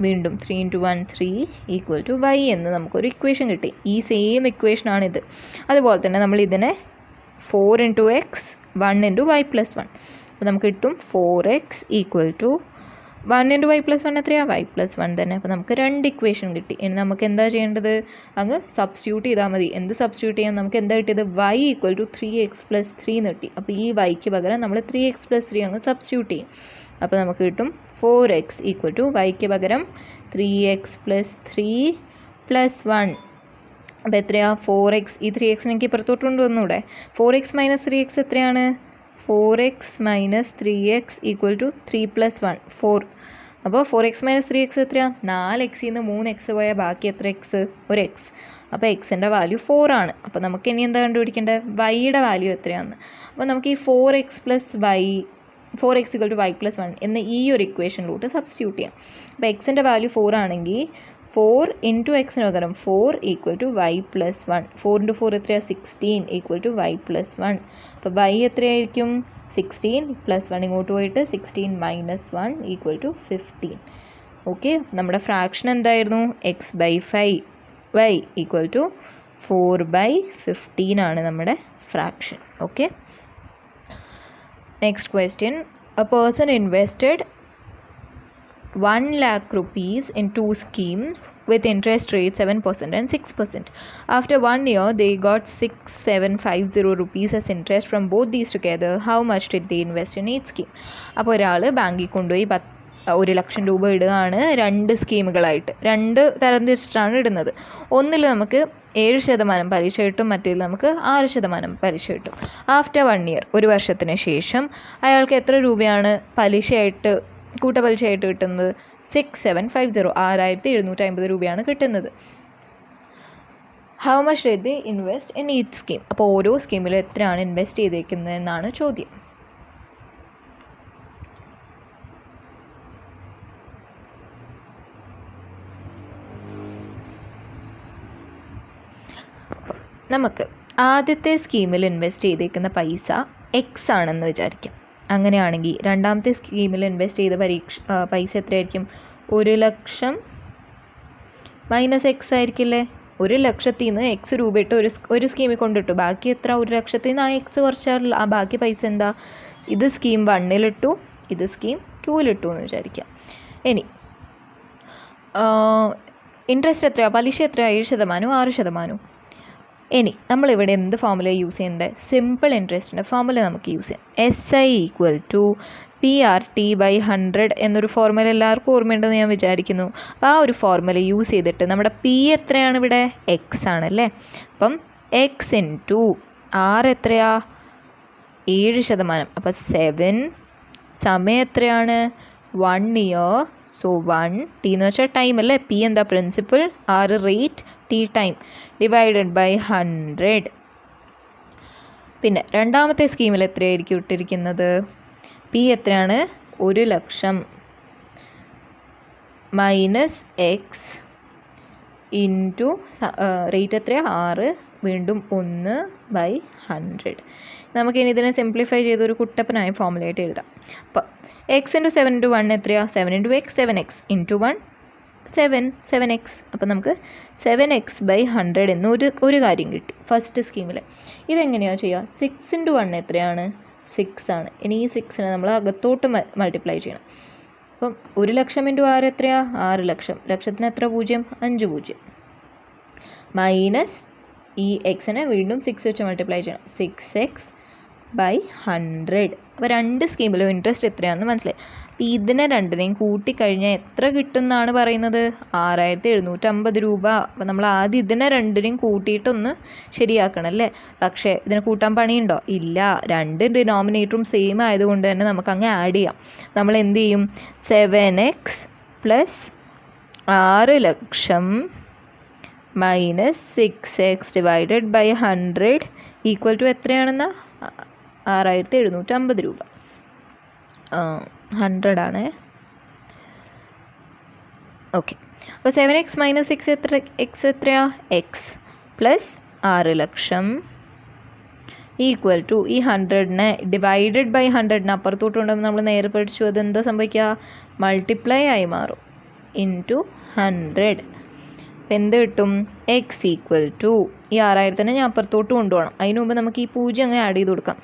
വീണ്ടും 3 × 1 3 = y എന്ന് നമുക്കൊരു ഇക്വേഷൻ കിട്ടി. ഈ സെയിം ഇക്വേഷനാണിത്. അതുപോലെ തന്നെ നമ്മൾ ഇതിനെ 4 × x 1 × y+1. അപ്പോൾ നമുക്ക് കിട്ടും 4x = 1 into y plus one എത്രയാണ്? വൈ പ്ലസ് വൺ തന്നെ. അപ്പോൾ നമുക്ക് 2 ഇക്വേഷൻ കിട്ടി. ഇനി നമുക്ക് എന്താ ചെയ്യേണ്ടത്? അങ്ങ് സബ്സ്റ്റിറ്റ്യൂട്ട് ചെയ്താൽ മതി. എന്ത് സബ്സ്റ്റിറ്റ്യൂട്ട് ചെയ്യാൻ? നമുക്ക് എന്താ കിട്ടിയത്? y ഈക്വൽ ടു 3x+3 എന്ന് കിട്ടി. അപ്പോൾ ഈ വൈക്ക് പകരം നമ്മൾ 3x+3 അങ്ങ് സബ്സ്റ്റിറ്റ്യൂട്ട് ചെയ്യും. അപ്പോൾ നമുക്ക് കിട്ടും 4x ഈക്വൽ ടു വൈക്ക് പകരം 3x+3 + 1. അപ്പോൾ എത്രയാണ്? 4x. ഈ 3x എനിക്ക് ഇപ്പുറത്തോട്ട് കൊണ്ടുവന്നൂടെ? 4x - 3x എത്രയാണ്? 4x - 3x equal to 3 + 1 4. അപ്പോൾ 4x - 3x എത്രയാണ്? 4xൽ നിന്ന് 3x പോയാൽ ബാക്കി എത്ര എക്സ്? ഒരു എക്സ്. അപ്പോൾ എക്സിൻ്റെ വാല്യൂ 4 ആണ്. അപ്പോൾ നമുക്ക് ഇനി എന്താ കണ്ടുപിടിക്കേണ്ടത്? വൈയുടെ വാല്യൂ എത്രയാണെന്ന്. അപ്പോൾ നമുക്ക് ഈ 4x equal to y plus 1 എന്ന ഈ ഒരു ഇക്വേഷനിലോട്ട് സബ്സ്റ്റിറ്റ്യൂട്ട് ചെയ്യാം. അപ്പോൾ എക്സിൻ്റെ വാല്യൂ 4 ആണെങ്കിൽ 4 ഇൻറ്റു എക്സിന് പകരം 4 equal to y plus 1. 4 into 4 എത്രയാണ്? 16 ഈക്വൽ ടു വൈ പ്ലസ് 1. അപ്പോൾ വൈ എത്രയായിരിക്കും? 16 + 1 ഇങ്ങോട്ട് പോയിട്ട് 16 - 1 ഈക്വൽ ടു 15. ഓക്കെ, നമ്മുടെ ഫ്രാക്ഷൻ എന്തായിരുന്നു? x/5. y ഈക്വൽ ടു 4/15 ആണ് നമ്മുടെ fraction. Okay, next question. A person invested 1 lakh rupees in 2 schemes with interest rate 7% and 6%. After 1 year, they got 6750 rupees as interest from both these together. How much did they invest in each scheme? അപ്പോൾ ഒരാൾ ബാങ്കിൽ കൊണ്ടുപോയി 1 ലക്ഷം രൂപ ഇടുകയാണ് 2 സ്കീമുകളായിട്ട്. 2 തരം തിരിച്ചിട്ടാണ് ഇടുന്നത്. ഒന്നിൽ നമുക്ക് 7% പലിശ കിട്ടും, മറ്റേതിൽ നമുക്ക് 6% പലിശ കിട്ടും. ആഫ്റ്റർ 1 year, 1 വർഷത്തിന് ശേഷം അയാൾക്ക് എത്ര രൂപയാണ് പലിശയായിട്ട് കൂട്ടപലിശയായിട്ട് കിട്ടുന്നത്? 6750, 6750 രൂപയാണ് കിട്ടുന്നത്. How much did they invest in each scheme? അപ്പോൾ ഓരോ സ്കീമിലും എത്രയാണ് ഇൻവെസ്റ്റ് ചെയ്തേക്കുന്നത് എന്നാണ് ചോദ്യം. നമുക്ക് ആദ്യത്തെ സ്കീമിൽ ഇൻവെസ്റ്റ് ചെയ്തേക്കുന്ന പൈസ എക്സ് ആണെന്ന് വിചാരിക്കാം. അങ്ങനെയാണെങ്കിൽ രണ്ടാമത്തെ സ്കീമിൽ ഇൻവെസ്റ്റ് ചെയ്ത പൈസ എത്രയായിരിക്കും? 1 ലക്ഷം മൈനസ് എക്സ് ആയിരിക്കില്ലേ? 1 ലക്ഷത്തിൽ നിന്ന് എക്സ് രൂപ ഇട്ട് ഒരു സ്കീമിൽ കൊണ്ടിട്ടു. ബാക്കി എത്ര? 1 ലക്ഷത്തിൽ നിന്ന് ആ എക്സ് കുറച്ചാൽ ആ ബാക്കി പൈസ എന്താ? ഇത് സ്കീം 1-ലിട്ടു, ഇത് സ്കീം 2-ലിട്ടു എന്ന് വിചാരിക്കാം. ഇനി ഇൻട്രസ്റ്റ് എത്രയാണ്? പലിശ എത്രയാണ്? 7%, 6%. ഇനി നമ്മളിവിടെ എന്ത് ഫോമുല യൂസ് ചെയ്യേണ്ടത്? സിമ്പിൾ ഇൻട്രസ്റ്റിൻ്റെ ഫോമുല നമുക്ക് യൂസ് ചെയ്യാം. SI ഈക്വൽ ടു PRT/100 എന്നൊരു ഫോർമുല എല്ലാവർക്കും ഓർമ്മയുണ്ടെന്ന് ഞാൻ വിചാരിക്കുന്നു. അപ്പോൾ ആ ഒരു ഫോർമുല യൂസ് ചെയ്തിട്ട് നമ്മുടെ P എത്രയാണ് ഇവിടെ? എക്സ് ആണല്ലേ. അപ്പം എക്സ് ഇൻറ്റു R എത്രയാ? 7%. അപ്പോൾ 7 സമയം എത്രയാണ്? 1 year. സോ 1 T എന്ന് വെച്ചാൽ ടൈം അല്ലേ? P എന്താ? Principle. R rate, T time, divided by 100. പിന്നെ രണ്ടാമത്തെ സ്കീമിൽ എത്രയായിരിക്കും ഇട്ടിരിക്കുന്നത്? P എത്രയാണ്? 1 lakh minus x into rate എത്രയാണ്? 6, വീണ്ടും 1/100. നമുക്കിനി ഇതിനെ സിംപ്ലിഫൈ ചെയ്ത് ഒരു കുട്ടപ്പനായ ഫോമുലയായിട്ട് എഴുതാം. അപ്പോൾ എക്സ് ഇൻറ്റു 7 ഇൻറ്റു 1 എത്രയാണ്? 7 into X 7x into 1 7x. അപ്പോൾ നമുക്ക് 7x/100 എന്ന് ഒരു കാര്യം കിട്ടി ഫസ്റ്റ് സ്കീമിൽ. ഇതെങ്ങനെയാണ് ചെയ്യുക? 6 ഇൻറ്റു 1 എത്രയാണ്? 6 ആണ്. ഇനി ഈ 6നെ നമ്മൾ അകത്തോട്ട് മൾട്ടിപ്ലൈ ചെയ്യണം. അപ്പം 1 ലക്ഷം ഇൻറ്റു 6 എത്രയാണ്? 6 ലക്ഷം. ലക്ഷത്തിന് എത്ര 0? 5 0. മൈനസ് ഈ എക്സിനെ വീണ്ടും 6 വെച്ച് മൾട്ടിപ്ലൈ ചെയ്യണം. 6x/100. അപ്പോൾ 2 സ്കീമിലും ഇൻട്രസ്റ്റ് എത്രയാണെന്ന് മനസ്സിലായി. അപ്പോൾ ഇതിനെ രണ്ടിനെയും കൂട്ടിക്കഴിഞ്ഞാൽ എത്ര കിട്ടും എന്നാണ് പറയുന്നത്? 6750 രൂപ. അപ്പോൾ നമ്മൾ ആദ്യം ഇതിനെ രണ്ടിനെയും കൂട്ടിയിട്ടൊന്ന് ശരിയാക്കണം അല്ലേ? പക്ഷേ ഇതിനെ കൂട്ടാൻ പണിയുണ്ടോ? ഇല്ല. 2 ഡിനോമിനേറ്ററും സെയിം ആയതുകൊണ്ട് തന്നെ നമുക്ക് അങ്ങ് ആഡ് ചെയ്യാം. നമ്മൾ എന്ത് ചെയ്യും? 7x + 6 ലക്ഷം minus 6x divided by 100 equal to എത്രയാണെന്നാ? 6750 രൂപ. 100 ആണ്. ഓക്കെ, അപ്പോൾ 7x - 6 എക്സ് എത്രയാ? X plus 6 lakh equal to ഈ 100നെ ഡിവൈഡഡ് ബൈ 100നെ അപ്പുറത്തോട്ട് കൊണ്ടുപോകുമ്പോൾ നമ്മൾ നേരെ പഠിച്ചു അതെന്താ സംഭവിക്കുക? മൾട്ടിപ്ലൈ ആയി മാറും ഇൻറ്റു 100. എന്ത് കിട്ടും? എക്സ് ഈക്വൽ ടു ഈ 6000നെ ഞാൻ അപ്പുറത്തോട്ട് കൊണ്ടുപോകണം. അതിന് മുമ്പ് നമുക്ക് ഈ 0 അങ്ങ് ആഡ് ചെയ്ത് കൊടുക്കാം.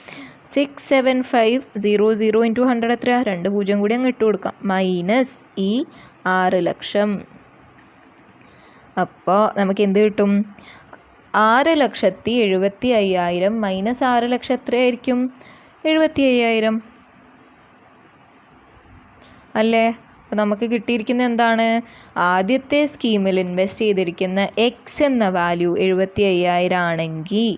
67,500 ഇൻറ്റു 100 എത്രയാണ്? 2 പൂജ്യം കൂടി അങ്ങ് ഇട്ട് കൊടുക്കാം. മൈനസ് ഈ 6 ലക്ഷം. അപ്പോൾ നമുക്ക് എന്ത് കിട്ടും? 6,70,500 മൈനസ് 6 ലക്ഷം എത്രയായിരിക്കും? 75,000 അല്ലേ? അപ്പോൾ നമുക്ക് കിട്ടിയിരിക്കുന്നത് എന്താണ്? ആദ്യത്തെ സ്കീമിൽ ഇൻവെസ്റ്റ് ചെയ്തിരിക്കുന്ന എക്സ് എന്ന വാല്യൂ 75,000 ആണെങ്കിൽ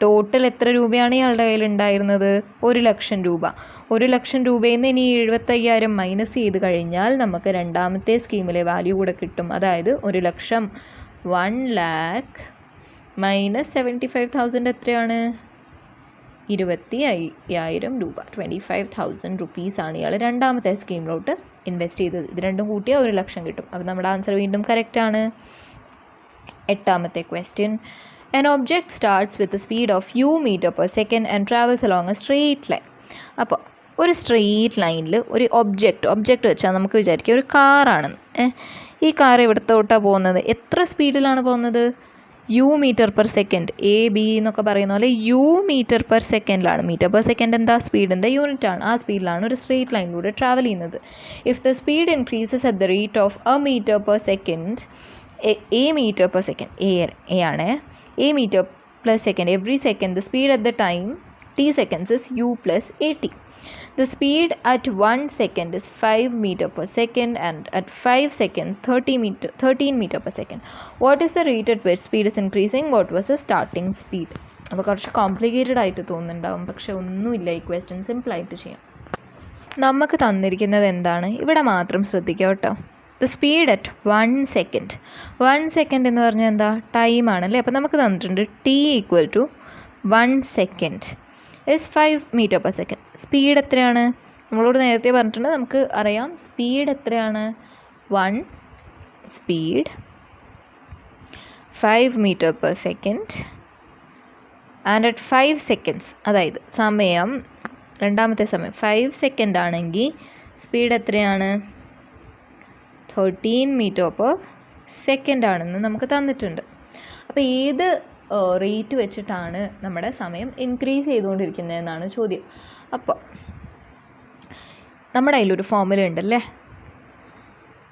ടോട്ടൽ എത്ര രൂപയാണ് ഇയാളുടെ കയ്യിൽ ഉണ്ടായിരുന്നത്? 1,00,000 രൂപ. 1,00,000 രൂപയിൽ നിന്ന് ഇനി 75,000 മൈനസ് ചെയ്ത് കഴിഞ്ഞാൽ നമുക്ക് രണ്ടാമത്തെ സ്കീമിലെ വാല്യൂ കൂടെ കിട്ടും. അതായത് 1,00,000 1,00,000 മൈനസ് 75,000 എത്രയാണ്? 25,000 രൂപ. 25,000 റുപ്പീസാണ് ഇയാൾ രണ്ടാമത്തെ സ്കീമിലോട്ട് ഇൻവെസ്റ്റ് ചെയ്തത്. ഇത് രണ്ടും കൂട്ടിയാൽ 1,00,000 കിട്ടും. അപ്പോൾ നമ്മുടെ ആൻസർ വീണ്ടും കറക്റ്റാണ്. 8ാമത്തെ question. An object starts with the speed of u meter per second and travels along a straight line. അപ്പോൾ ഒരു സ്ട്രെയിറ്റ് ലൈനിൽ ഒരു ഒബ്ജക്റ്റ് വെച്ചാൽ നമുക്ക് വിചാരിക്കാം ഒരു കാറാണെന്ന്. ഈ കാർ എവിടത്തോട്ടാണ് പോകുന്നത്? എത്ര സ്പീഡിലാണ് പോകുന്നത്? U metre per second. A B എന്നൊക്കെ പറയുന്ന പോലെ യു മീറ്റർ പെർ സെക്കൻഡിലാണ്. മീറ്റർ പെർ സെക്കൻഡ് എന്താ? സ്പീഡിൻ്റെ യൂണിറ്റാണ്. ആ സ്പീഡിലാണ് ഒരു സ്ട്രെയിറ്റ് ലൈനിലൂടെ ട്രാവൽ ചെയ്യുന്നത്. If the speed increases at the rate of A metre per second, A metre per second, A ആണ്, A metre plus second every second, the speed at the time t seconds is u plus at. The speed at 1 second is 5 meter per second and at 5 seconds 13 meter per second. What is the rate at which speed is increasing? What was the starting speed? അപ്പോൾ കുറച്ച് complicated ആയിട്ട് തോന്നുന്നുണ്ടാവും, പക്ഷെ ഒന്നുമില്ല, ഈ question സിമ്പിളായിട്ട് ചെയ്യാം. നമുക്ക് തന്നിരിക്കുന്നത് എന്താണ്? ഇവിടെ മാത്രം ശ്രദ്ധിക്കുക കേട്ടോ. The speed at 1 second. 1 second എന്ന് പറഞ്ഞാൽ എന്താ? ടൈമാണല്ലേ. അപ്പോൾ നമുക്ക് തന്നിട്ടുണ്ട് t equal to 1 second is 5 meter per second. Speed എത്രയാണ്? നമ്മളോട് നേരത്തെ പറഞ്ഞിട്ടുണ്ട്, നമുക്ക് അറിയാം സ്പീഡ് എത്രയാണ്? 1 speed 5 meter per second and at 5 seconds, അതായത് സമയം, രണ്ടാമത്തെ സമയം 5 സെക്കൻഡ് ആണെങ്കിൽ സ്പീഡ് എത്രയാണ്? 13 meter per second ആണെന്ന് നമുക്ക് തന്നിട്ടുണ്ട്. അപ്പോൾ ഏത് റേറ്റ് വെച്ചിട്ടാണ് നമ്മുടെ സമയം ഇൻക്രീസ് ചെയ്തുകൊണ്ടിരിക്കുന്നതെന്നാണ് ചോദ്യം. അപ്പോൾ നമ്മുടെ അതിലൊരു ഫോർമുല ഉണ്ടല്ലേ,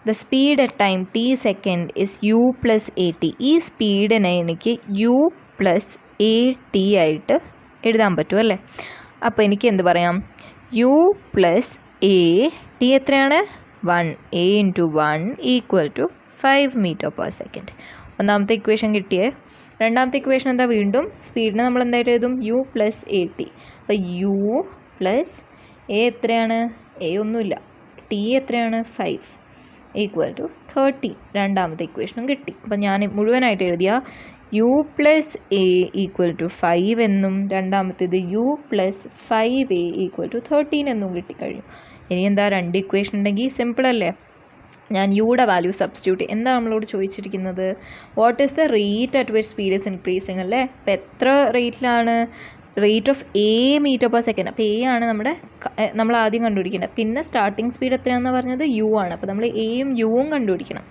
the speed at time t second is u plus at. ഈ സ്പീഡിനെ എനിക്ക് u പ്ലസ് at ആയിട്ട് എഴുതാൻ പറ്റും അല്ലേ. അപ്പോൾ എനിക്ക് എന്ത് പറയാം? u പ്ലസ് a, t എത്രയാണ്? 1, a into 1 equal to 5 meter per second. ഒന്നാമത്തെ ഇക്വേഷൻ കിട്ടിയേ. രണ്ടാമത്തെ ഇക്വേഷൻ എന്താ? വീണ്ടും സ്പീഡിനെ നമ്മൾ എന്തായിട്ട് എഴുതും? u plus at. അപ്പോൾ u പ്ലസ് a എത്രയാണ്? a ഒന്നുമില്ല, t എത്രയാണ്? 5 ഈക്വൽ ടു 30. രണ്ടാമത്തെ ഇക്വേഷനും കിട്ടി. അപ്പോൾ ഞാൻ മുഴുവനായിട്ട് എഴുതിയ u plus a equal to 5 എന്നും രണ്ടാമത്തേത് u plus 5a equal to 13 എന്നും കിട്ടിക്കഴിഞ്ഞു. ഇനി എന്താ? രണ്ട് ഇക്വേഷൻ ഉണ്ടെങ്കിൽ സിമ്പിളല്ലേ. ഞാൻ യുടെ വാല്യൂ സബ്സ്റ്റിറ്റ്യൂട്ട്. എന്താ നമ്മളോട് ചോദിച്ചിരിക്കുന്നത്? What is the rate at which speed is increasing അല്ലേ. അപ്പോൾ എത്ര റേറ്റിലാണ്? Rate of A metre per second. അപ്പോൾ എ ആണ് നമ്മൾ ആദ്യം കണ്ടുപിടിക്കേണ്ടത്. പിന്നെ സ്റ്റാർട്ടിങ് സ്പീഡ് എത്രയാണെന്ന് പറഞ്ഞത് യു ആണ്. അപ്പോൾ നമ്മൾ എയും യുവും കണ്ടുപിടിക്കണം.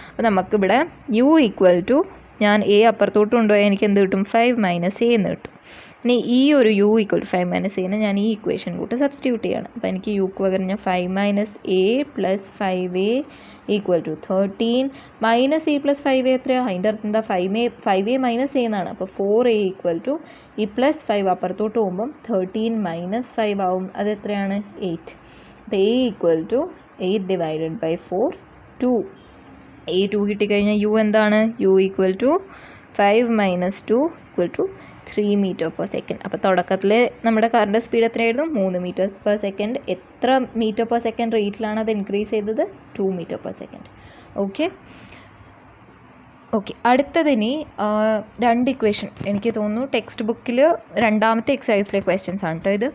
അപ്പോൾ നമുക്കിവിടെ യു ഈക്വൽ ടു, ഞാൻ എ അപ്പുറത്തോട്ട് കൊണ്ടുപോയാൽ എനിക്ക് എന്ത് കിട്ടും? 5 മൈനസ് എ എന്ന് കിട്ടും. ഇനി ഈ ഒരു യു ഈക്വൽ ടു 5 മൈനസ് എനെ ഞാൻ ഈ ഇക്വേഷൻ കൂട്ട് സബ്സ്റ്റിറ്റ്യൂട്ട് ചെയ്യണം. അപ്പോൾ എനിക്ക് യുക്ക് പകരം ഞാൻ 5 minus a plus 5a equal to 13 minus a plus 5a എത്രയാണ്? അതിൻ്റെ അർത്ഥം എന്താ? 5a മൈനസ് എ എന്നാണ്. അപ്പോൾ 4a ഈക്വൽ ടു ഈ പ്ലസ് 5 അപ്പുറത്തോട്ട് പോകുമ്പം 13 മൈനസ് 5 ആവും. അത് എത്രയാണ്? 8. അപ്പോൾ a equal to 8 divided by 4 2. a 2 കിട്ടിക്കഴിഞ്ഞാൽ യു എന്താണ്? U equal to 5 minus 2 equal to 3 meter per second. അപ്പോൾ തുടക്കത്തിൽ നമ്മുടെ കാറിൻ്റെ സ്പീഡ് എത്രയായിരുന്നു? 3 മീറ്റേഴ്സ് പെർ സെക്കൻഡ്. എത്ര മീറ്റർ പെർ സെക്കൻഡ് റേറ്റിലാണ് അത് ഇൻക്രീസ് ചെയ്തത്? 2 മീറ്റർ പെർ സെക്കൻഡ്. ഓക്കെ, അടുത്തതിനി രണ്ട് ഇക്വേഷൻ. എനിക്ക് തോന്നുന്നു ടെക്സ്റ്റ് ബുക്കിൽ രണ്ടാമത്തെ എക്സസൈസിലെ ക്വസ്റ്റ്യൻസ് ആണ് കേട്ടോ ഇത്.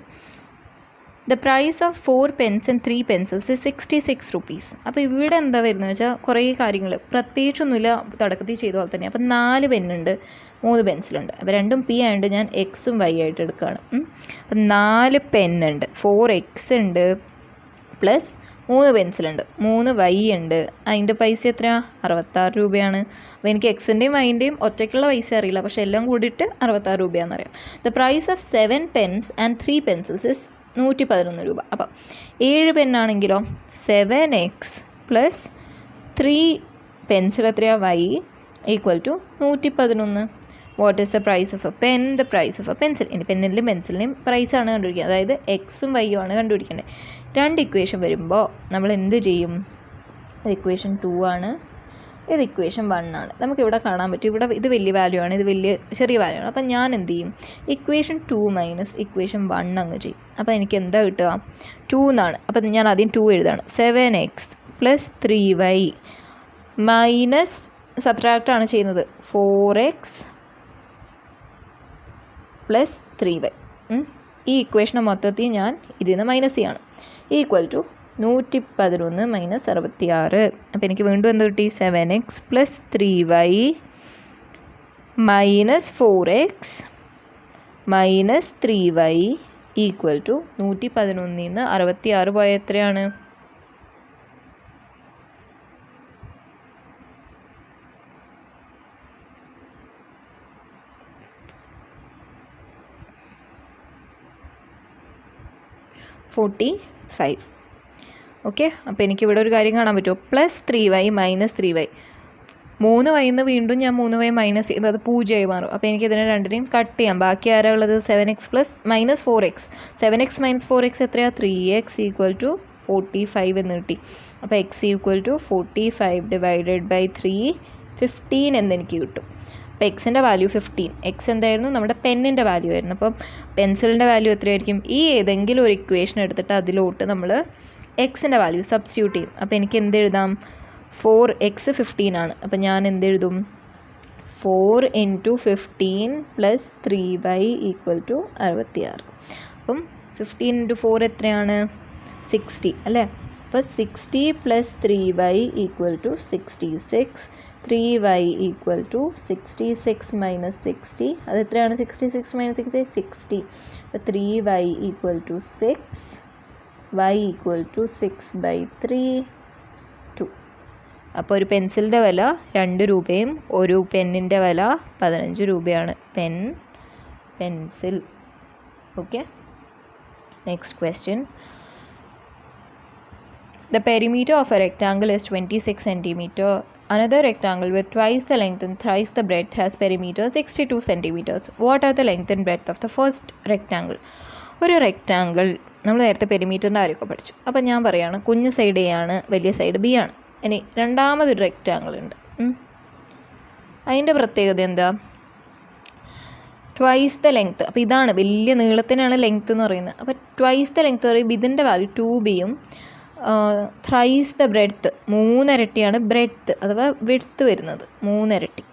The price of 4 pens and 3 pencils is 66 rupees. അപ്പോൾ ഇവിടെ എന്താ വരുന്നത് വെച്ചാൽ കുറേ കാര്യങ്ങൾ പ്രത്യേകിച്ചൊന്നുമില്ല, തുടക്കത്തിൽ ചെയ്ത പോലെ തന്നെ. അപ്പം 4 പെന്നുണ്ട്, 3 പെൻസിലുണ്ട്. അപ്പോൾ രണ്ടും പി ആയതുകൊണ്ട് ഞാൻ എക്സും വൈ ആയിട്ട് എടുക്കുകയാണ്. അപ്പം 4 പെന്നുണ്ട്, 4x ഉണ്ട് പ്ലസ് 3 പെൻസിലുണ്ട്, 3 വൈ ഉണ്ട്. അതിൻ്റെ പൈസ എത്രയാണ്? 66 രൂപയാണ്. അപ്പോൾ എനിക്ക് എക്സിൻ്റെയും വൈൻ്റെയും ഒറ്റയ്ക്കുള്ള പൈസ അറിയില്ല, പക്ഷേ എല്ലാം കൂടിയിട്ട് 66 രൂപയാണെന്നറിയാം. The price of 7 pens and 3 pencils is 111 രൂപ. അപ്പം 7 പെന്നാണെങ്കിലോ 7x പ്ലസ് 3 പെൻസിൽ എത്രയാണ്? Y equal to 111. What is the price of a pen? The price of a pencil. ഇനി പെന്നിൻ്റെയും പെൻസിലിൻ്റെയും പ്രൈസാണ് കണ്ടുപിടിക്കുക, അതായത് എക്സും വൈയും ആണ് കണ്ടുപിടിക്കേണ്ടത്. 2 ഇക്വേഷൻ വരുമ്പോൾ നമ്മൾ എന്ത് ചെയ്യും? ഇത് ഇക്വേഷൻ 2 ആണ്, ഇത് ഇക്വേഷൻ 1 ആണ്. നമുക്കിവിടെ കാണാൻ പറ്റും, ഇവിടെ ഇത് വലിയ വാല്യൂ ആണ്, ഇത് വലിയ ചെറിയ വാല്യൂ ആണ്. അപ്പം ഞാൻ എന്ത് ചെയ്യും? ഇക്വേഷൻ 2 മൈനസ് ഇക്വേഷൻ 1 അങ്ങ് ചെയ്യും. അപ്പോൾ എനിക്ക് എന്താ കിട്ടുക? 2 എന്നാണ്. അപ്പം ഞാൻ ആദ്യം 2 എഴുതാണ്. 7x പ്ലസ് 3y മൈനസ് സബ്ട്രാക്റ്റാണ് ചെയ്യുന്നത് 4x പ്ലസ് 3y. ഈ ഇക്വേഷനെ മൊത്തത്തിൽ ഞാൻ ഇതിൽ നിന്ന് മൈനസ് ചെയ്യാണ്. Equal to 111 minus 66. അപ്പോൾ എനിക്ക് വീണ്ടും എന്ത് കിട്ടി? 7x plus 3y minus 4x minus 3y equal to 111 നിന്ന് 66 പോയ എത്രയാണ്? 45. ഓക്കെ, അപ്പോൾ എനിക്കിവിടെ ഒരു കാര്യം കാണാൻ പറ്റുമോ? Plus 3y minus 3y. 3y നിന്ന് വീണ്ടും ഞാൻ 3y മൈനസ് ചെയ്ത് അത് 0 മാറും. അപ്പോൾ എനിക്ക് ഇതിനെ രണ്ടിനെയും കട്ട് ചെയ്യാം. ബാക്കി ആരാ ഉള്ളത്? 7x plus minus 4x. 7x minus 4x എത്രയാണ്? 3x ഈക്വൽ ടു 45 എന്ന് കിട്ടി. അപ്പോൾ x equal to 45 divided by 3 15 എന്നെനിക്ക് കിട്ടും. അപ്പോൾ എക്സിൻ്റെ വാല്യൂ 15. എക്സ് എന്തായിരുന്നു? നമ്മുടെ പെന്നിൻ്റെ വാല്യൂ ആയിരുന്നു. അപ്പം പെൻസിലിൻ്റെ വാല്യൂ എത്രയായിരിക്കും? ഈ ഏതെങ്കിലും ഒരു ഇക്വേഷൻ എടുത്തിട്ട് അതിലോട്ട് നമ്മൾ എക്സിൻ്റെ വാല്യൂ സബ്സ്റ്റിറ്റ്യൂട്ട് ചെയ്യും. അപ്പോൾ എനിക്ക് എന്ത് എഴുതാം? 4x 15 ആണ്. അപ്പം ഞാൻ എന്തെഴുതും? 4 into 15 plus 3y equal to 66. അപ്പം 15 ഇൻറ്റു 4 എത്രയാണ്? 60 അല്ലേ? അപ്പോൾ 60 plus 3y equal to 66. 3y equal to 66 minus 60. അത് എത്രയാണ്? 66 മൈനസ് 60 60. അപ്പോൾ 3y equal to 6. y equal to 6/3 2. അപ്പോൾ ഒരു പെൻസിലിൻ്റെ വില 2 രൂപയും ഒരു പെന്നിൻ്റെ വില 15 രൂപയാണ്. Pencil. Okay, next question. The perimeter of a rectangle is 26 cm. Another rectangle with twice the length and thrice the breadth has perimeter 62 cm. What are the length and breadth of the first rectangle? ഒരു rectangle നമ്മൾ നേരത്തെ പെരിമീറ്ററിൻ്റെ കാര്യമൊക്കെ പഠിച്ചു. അപ്പം ഞാൻ പറയുകയാണ്, കുഞ്ഞു side A ആണ്, വലിയ സൈഡ് ബി ആണ്. ഇനി രണ്ടാമതൊരു റെക്റ്റാങ്കിൾ ഉണ്ട്. അതിൻ്റെ പ്രത്യേകത എന്താ? Twice the length. അപ്പോൾ ഇതാണ് വലിയ നീളത്തിനാണ് ലെങ്ത്ത് എന്ന് പറയുന്നത്. അപ്പോൾ ട്വൈസ് ദ ലെങ്ത്ത് പറയുമ്പോൾ ഇതിൻ്റെ value 2b thrice the breadth 3 ഇരട്ടിയാണ് ബ്രെഡ്ത്ത് അഥവാ വിഡ്ത്ത് വരുന്നത് 3 ഇരട്ടി.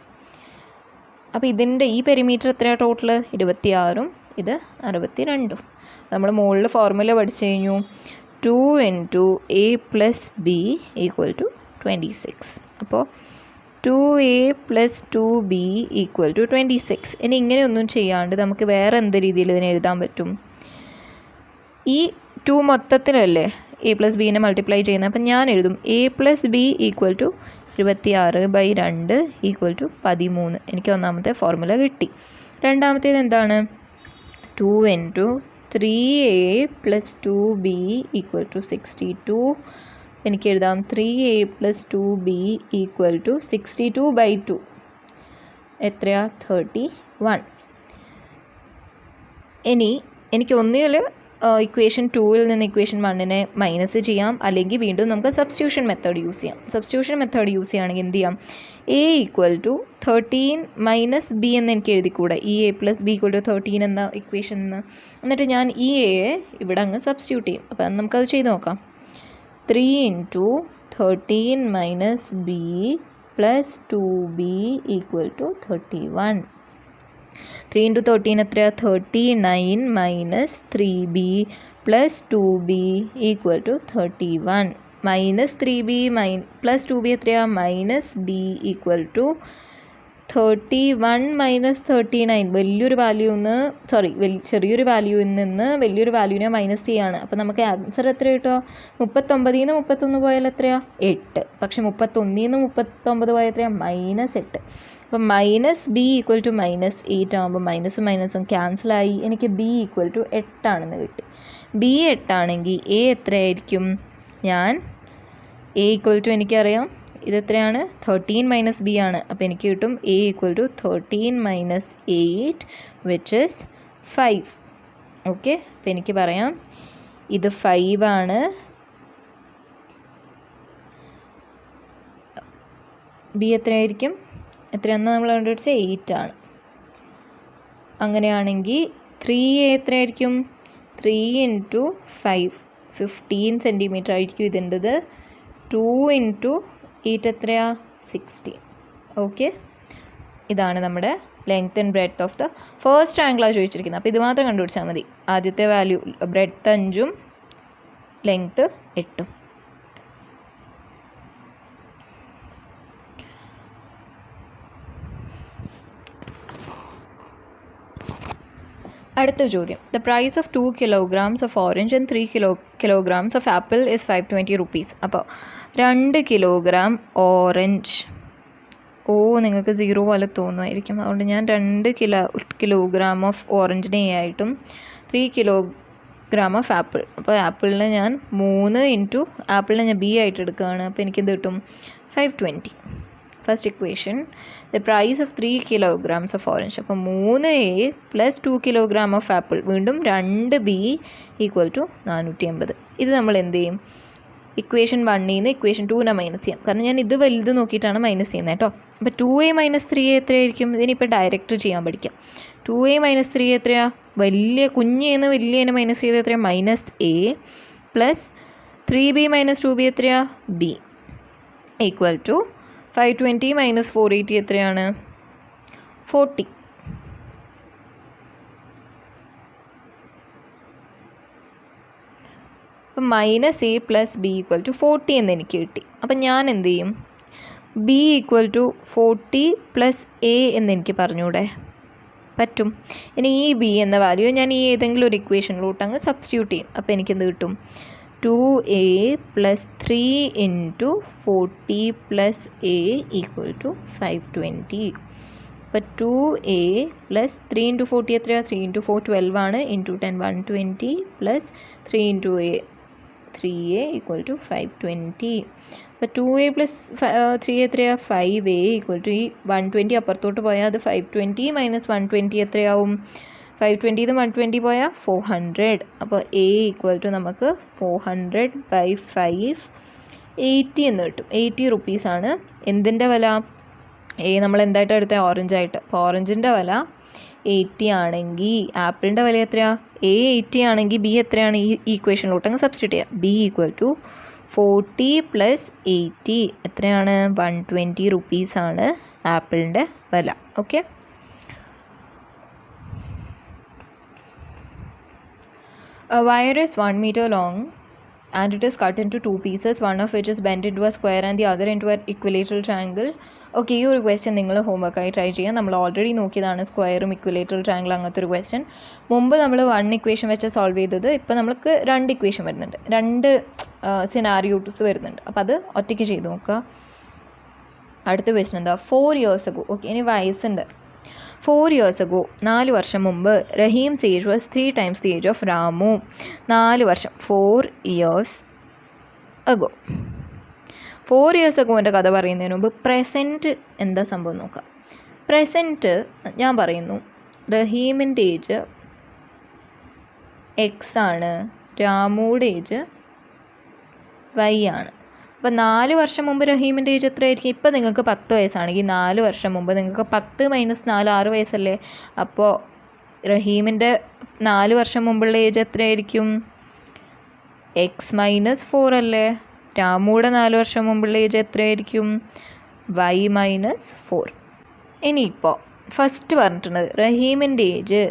അപ്പോൾ ഇതിൻ്റെ ഈ പെരിമീറ്റർ എത്രയാണ്? ടോട്ടൽ 26ഉം ഇത് 62ഉം. നമ്മൾ മുകളിൽ ഫോർമുല പഠിച്ചു കഴിഞ്ഞു. 2 into a plus B equal to 26. അപ്പോൾ 2a plus 2b equal to 26. ഇനി ഇങ്ങനെയൊന്നും ചെയ്യാണ്ട് നമുക്ക് വേറെ എന്ത് രീതിയിൽ ഇതിനെ എഴുതാൻ പറ്റും? ഈ 2 മൊത്തത്തിലല്ലേ എ പ്ലസ് ബീനെ മൾട്ടിപ്ലൈ ചെയ്യുന്നത്. അപ്പം ഞാൻ എഴുതും a plus B equal to 26/2 equal to 13. എനിക്ക് ഒന്നാമത്തെ ഫോർമുല കിട്ടി. രണ്ടാമത്തേത് എന്താണ്? 2 into 3a plus 2b equal to 62. എനിക്ക് എഴുതാം 3a plus 2b equal to 62/2. എത്രയാ? 31. ഇനി എനിക്ക് ഒന്നുകിൽ ഇക്വേഷൻ 2ൽ നിന്ന് ഇക്വേഷൻ 1നെ മൈനസ് ചെയ്യാം, അല്ലെങ്കിൽ വീണ്ടും നമുക്ക് സബ്സ്റ്റിറ്റ്യൂഷൻ മെത്തേഡ് യൂസ് ചെയ്യാം. സബ്സ്റ്റിറ്റ്യൂഷൻ മെത്തേഡ് യൂസ് ചെയ്യുകയാണെങ്കിൽ എന്ത് ചെയ്യാം? a equal to 13 minus B എന്ന് എനിക്ക് എഴുതിക്കൂടെ? ഈ a plus B equal to 13 എന്ന ഇക്വേഷൻ നിന്ന്. എന്നിട്ട് ഞാൻ ഈ എയെ ഇവിടെ അങ്ങ് സബ്സ്റ്റിറ്റ്യൂട്ട് ചെയ്യും. അപ്പം നമുക്കത് ചെയ്ത് നോക്കാം. 3 into 13 minus B plus 2b equal to 31. 3 into 13 എത്രയാണ്? 39 minus 3b plus 2b equal to 31. Minus 3b plus 2b എത്രയാണ്? Minus b equal to 31 minus 39 വലിയൊരു ചെറിയൊരു വാല്യൂവിൽ നിന്ന് വലിയൊരു വാല്യൂവിനെ മൈനസ് ചെയ്യാണ്. അപ്പോൾ നമുക്ക് ആൻസർ എത്ര കിട്ടുക? 39 നിന്ന് 31 പോയാൽ എത്രയാ? 8. പക്ഷെ 31 നിന്ന് 39 പോയാൽ എത്രയാ? -8. അപ്പം -b = -8 ആകുമ്പോൾ മൈനസും മൈനസും ക്യാൻസലായി. എനിക്ക് b = 8 ആണെന്ന് കിട്ടി. b 8 ആണെങ്കിൽ a എത്രയായിരിക്കും? a = എനിക്കറിയാം ഇതെത്രയാണ്? 13 - b ആണ്. അപ്പോൾ എനിക്ക് കിട്ടും a = 13 - 8 which is 5. ഓക്കെ, അപ്പോൾ എനിക്ക് പറയാം ഇത് 5 ആണ്, b എത്രയായിരിക്കും? എത്രയാണെന്ന് നമ്മൾ കണ്ടുപിടിച്ച 8 ആണ്. അങ്ങനെയാണെങ്കിൽ 3a എത്രയായിരിക്കും? 3 × 5 15 cm ആയിരിക്കും ഇതിൻ്റെത്. 2 × 8 എത്രയാ? 16. ഓക്കെ, ഇതാണ് നമ്മുടെ length and breadth of the first ട്രയാങ്കിളാണ് ചോദിച്ചിരിക്കുന്നത്. അപ്പോൾ ഇത് മാത്രം കണ്ടുപിടിച്ചാൽ മതി. ആദ്യത്തെ വാല്യൂ ബ്രെഡ്ത്ത് 5ഉം ലെങ്ത്ത് 8ഉം. അടുത്ത ചോദ്യം. The price of 2 kilograms of orange and 3 kilograms of apple is 520 rupees. അപ്പോൾ 2 കിലോഗ്രാം ഓറഞ്ച്, നിങ്ങൾക്ക് 0 പോലെ തോന്നുമായിരിക്കും, അതുകൊണ്ട് ഞാൻ 2 കിലോഗ്രാം ഓഫ് ഓറഞ്ചിനെ ആയിട്ടും 3 കിലോഗ്രാം ഓഫ് ആപ്പിൾ. അപ്പോൾ ആപ്പിളിനെ ഞാൻ 3 × ആപ്പിളിനെ ഞാൻ b ആയിട്ട് എടുക്കുകയാണ്. അപ്പോൾ എനിക്കെന്ത് കിട്ടും? 520. First equation, the price of 3 kilograms of orange. അപ്പോൾ 3a + 2 kilogram ഓഫ് ആപ്പിൾ, വീണ്ടും 2b = 480. ഇത് നമ്മൾ എന്ത് ചെയ്യും? ഇക്വേഷൻ 1ൽ നിന്ന് ഇക്വേഷൻ 2നെ മൈനസ് ചെയ്യാം. കാരണം ഞാൻ ഇത് വലുത് നോക്കിയിട്ടാണ് മൈനസ് ചെയ്യുന്നത് കേട്ടോ. അപ്പോൾ 2a - 3a എത്രയായിരിക്കും? ഇതിനിപ്പോൾ ഡയറക്റ്റ് ചെയ്യാൻ പഠിക്കാം. 2a - 3a എത്രയാ? കുഞ്ഞേന്ന് വലിയതിനെ മൈനസ് ചെയ്ത് എത്രയാ? -a + 3b - 2b എത്രയാ? b = 520 - 480 എത്രയാണ്? 40. അപ്പം -a + b = 40 എന്ന് എനിക്ക് കിട്ടി. അപ്പം ഞാൻ എന്ത് ചെയ്യും? b = 40 + a എന്ന് എനിക്ക് പറഞ്ഞൂടെ? പറ്റും. ഇനി ഈ b എന്ന വാല്യൂ ഞാൻ ഈ ഏതെങ്കിലും ഒരു ഇക്വേഷനിലോട്ട് അങ്ങ് സബ്സ്റ്റിറ്റ്യൂട്ട് ചെയ്യും. അപ്പോൾ എനിക്കെന്ത് കിട്ടും? 2a + 3 × 40 + a = 520. അപ്പോൾ 2a + 3 × 40 എത്രയാ? 3 × 4 12 ആണ്. × 10 120 + 3 × a 3a = 520. അപ്പോൾ 2a + 3 എത്രയാ? 5a = ഈ 120 അപ്പുറത്തോട്ട് പോയാൽ അത് 520 - 120 എത്രയാവും? 520 നിന്ന് 120 പോയാൽ 400. അപ്പോൾ a = നമുക്ക് 400/5 80 എന്ന് കിട്ടും. 80 rupees ആണ് എന്തിൻ്റെ വില? നമ്മൾ എന്തായിട്ടാണ് എടുത്തത്? ഓറഞ്ചായിട്ട്. അപ്പോൾ ഓറഞ്ചിൻ്റെ വില 80 ആണെങ്കിൽ ആപ്പിളിൻ്റെ വില എത്രയാ? a 80 ആണെങ്കിൽ b എത്രയാണ്? ഈ ഇക്വേഷനിലോട്ട് അങ്ങ് സബ്സ്റ്റിറ്റ്യൂട്ട് ചെയ്യാം. b = 40 + 80 എത്രയാണ്? 120 rupees ആണ് ആപ്പിളിൻ്റെ വില. Okay, a wire is 1 meter long and it is cut into 2 pieces, one of which is bent into a square and the other into an equilateral triangle. Okay, ഈ ഒരു question നിങ്ങൾ ഹോംവർക്കായി try ചെയ്യാം. നമ്മൾ already നോക്കിയതാണ് സ്ക്വയറും equilateral triangle അങ്ങനത്തെ ഒരു question. മുമ്പ് നമ്മൾ 1 ഇക്വേഷൻ വെച്ച് സോൾവ് ചെയ്തത്. ഇപ്പോൾ നമുക്ക് 2 ഇക്വേഷൻ വരുന്നുണ്ട്, 2 സിനാരിയോസ് വരുന്നുണ്ട്. അപ്പോൾ അത് ഒറ്റയ്ക്ക് ചെയ്ത് നോക്കുക. അടുത്ത ക്വസ്റ്റ്യൻ എന്താ? 4 years ago. ഓക്കെ, ഇനി വയസ്സുണ്ട്. 4 years ago, 4 വർഷം മുമ്പ്, Rahim's age was 3 times the age of Ramu. 4 വർഷം, 4 years ago. 4 years agoൻ്റെ കഥ പറയുന്നതിന് മുമ്പ് പ്രസൻറ്റ് എന്താ സംഭവം നോക്കാം. പ്രസൻറ്റ് ഞാൻ പറയുന്നു, റഹീമിൻ്റെ ഏജ് എക്സ് ആണ്, രാമുയുടെ ഏജ് വൈ ആണ്. അപ്പോൾ 4 വർഷം മുമ്പ് റഹീമിൻ്റെ ഏജ് എത്രയായിരിക്കും? ഇപ്പോൾ നിങ്ങൾക്ക് 10 വയസ്സാണെങ്കിൽ 4 വർഷം മുമ്പ് നിങ്ങൾക്ക് 10 - 4 6 വയസ്സല്ലേ? അപ്പോൾ റഹീമിൻ്റെ 4 വർഷം മുമ്പുള്ള ഏജ് എത്രയായിരിക്കും? എക്സ് - 4 അല്ലേ? രാമുയുടെ 4 വർഷം മുമ്പുള്ള ഏജ് എത്രയായിരിക്കും? വൈ - 4. ഇനിയിപ്പോൾ ഫസ്റ്റ് പറഞ്ഞിട്ടുണ്ട് റഹീമിൻ്റെ ഏജ്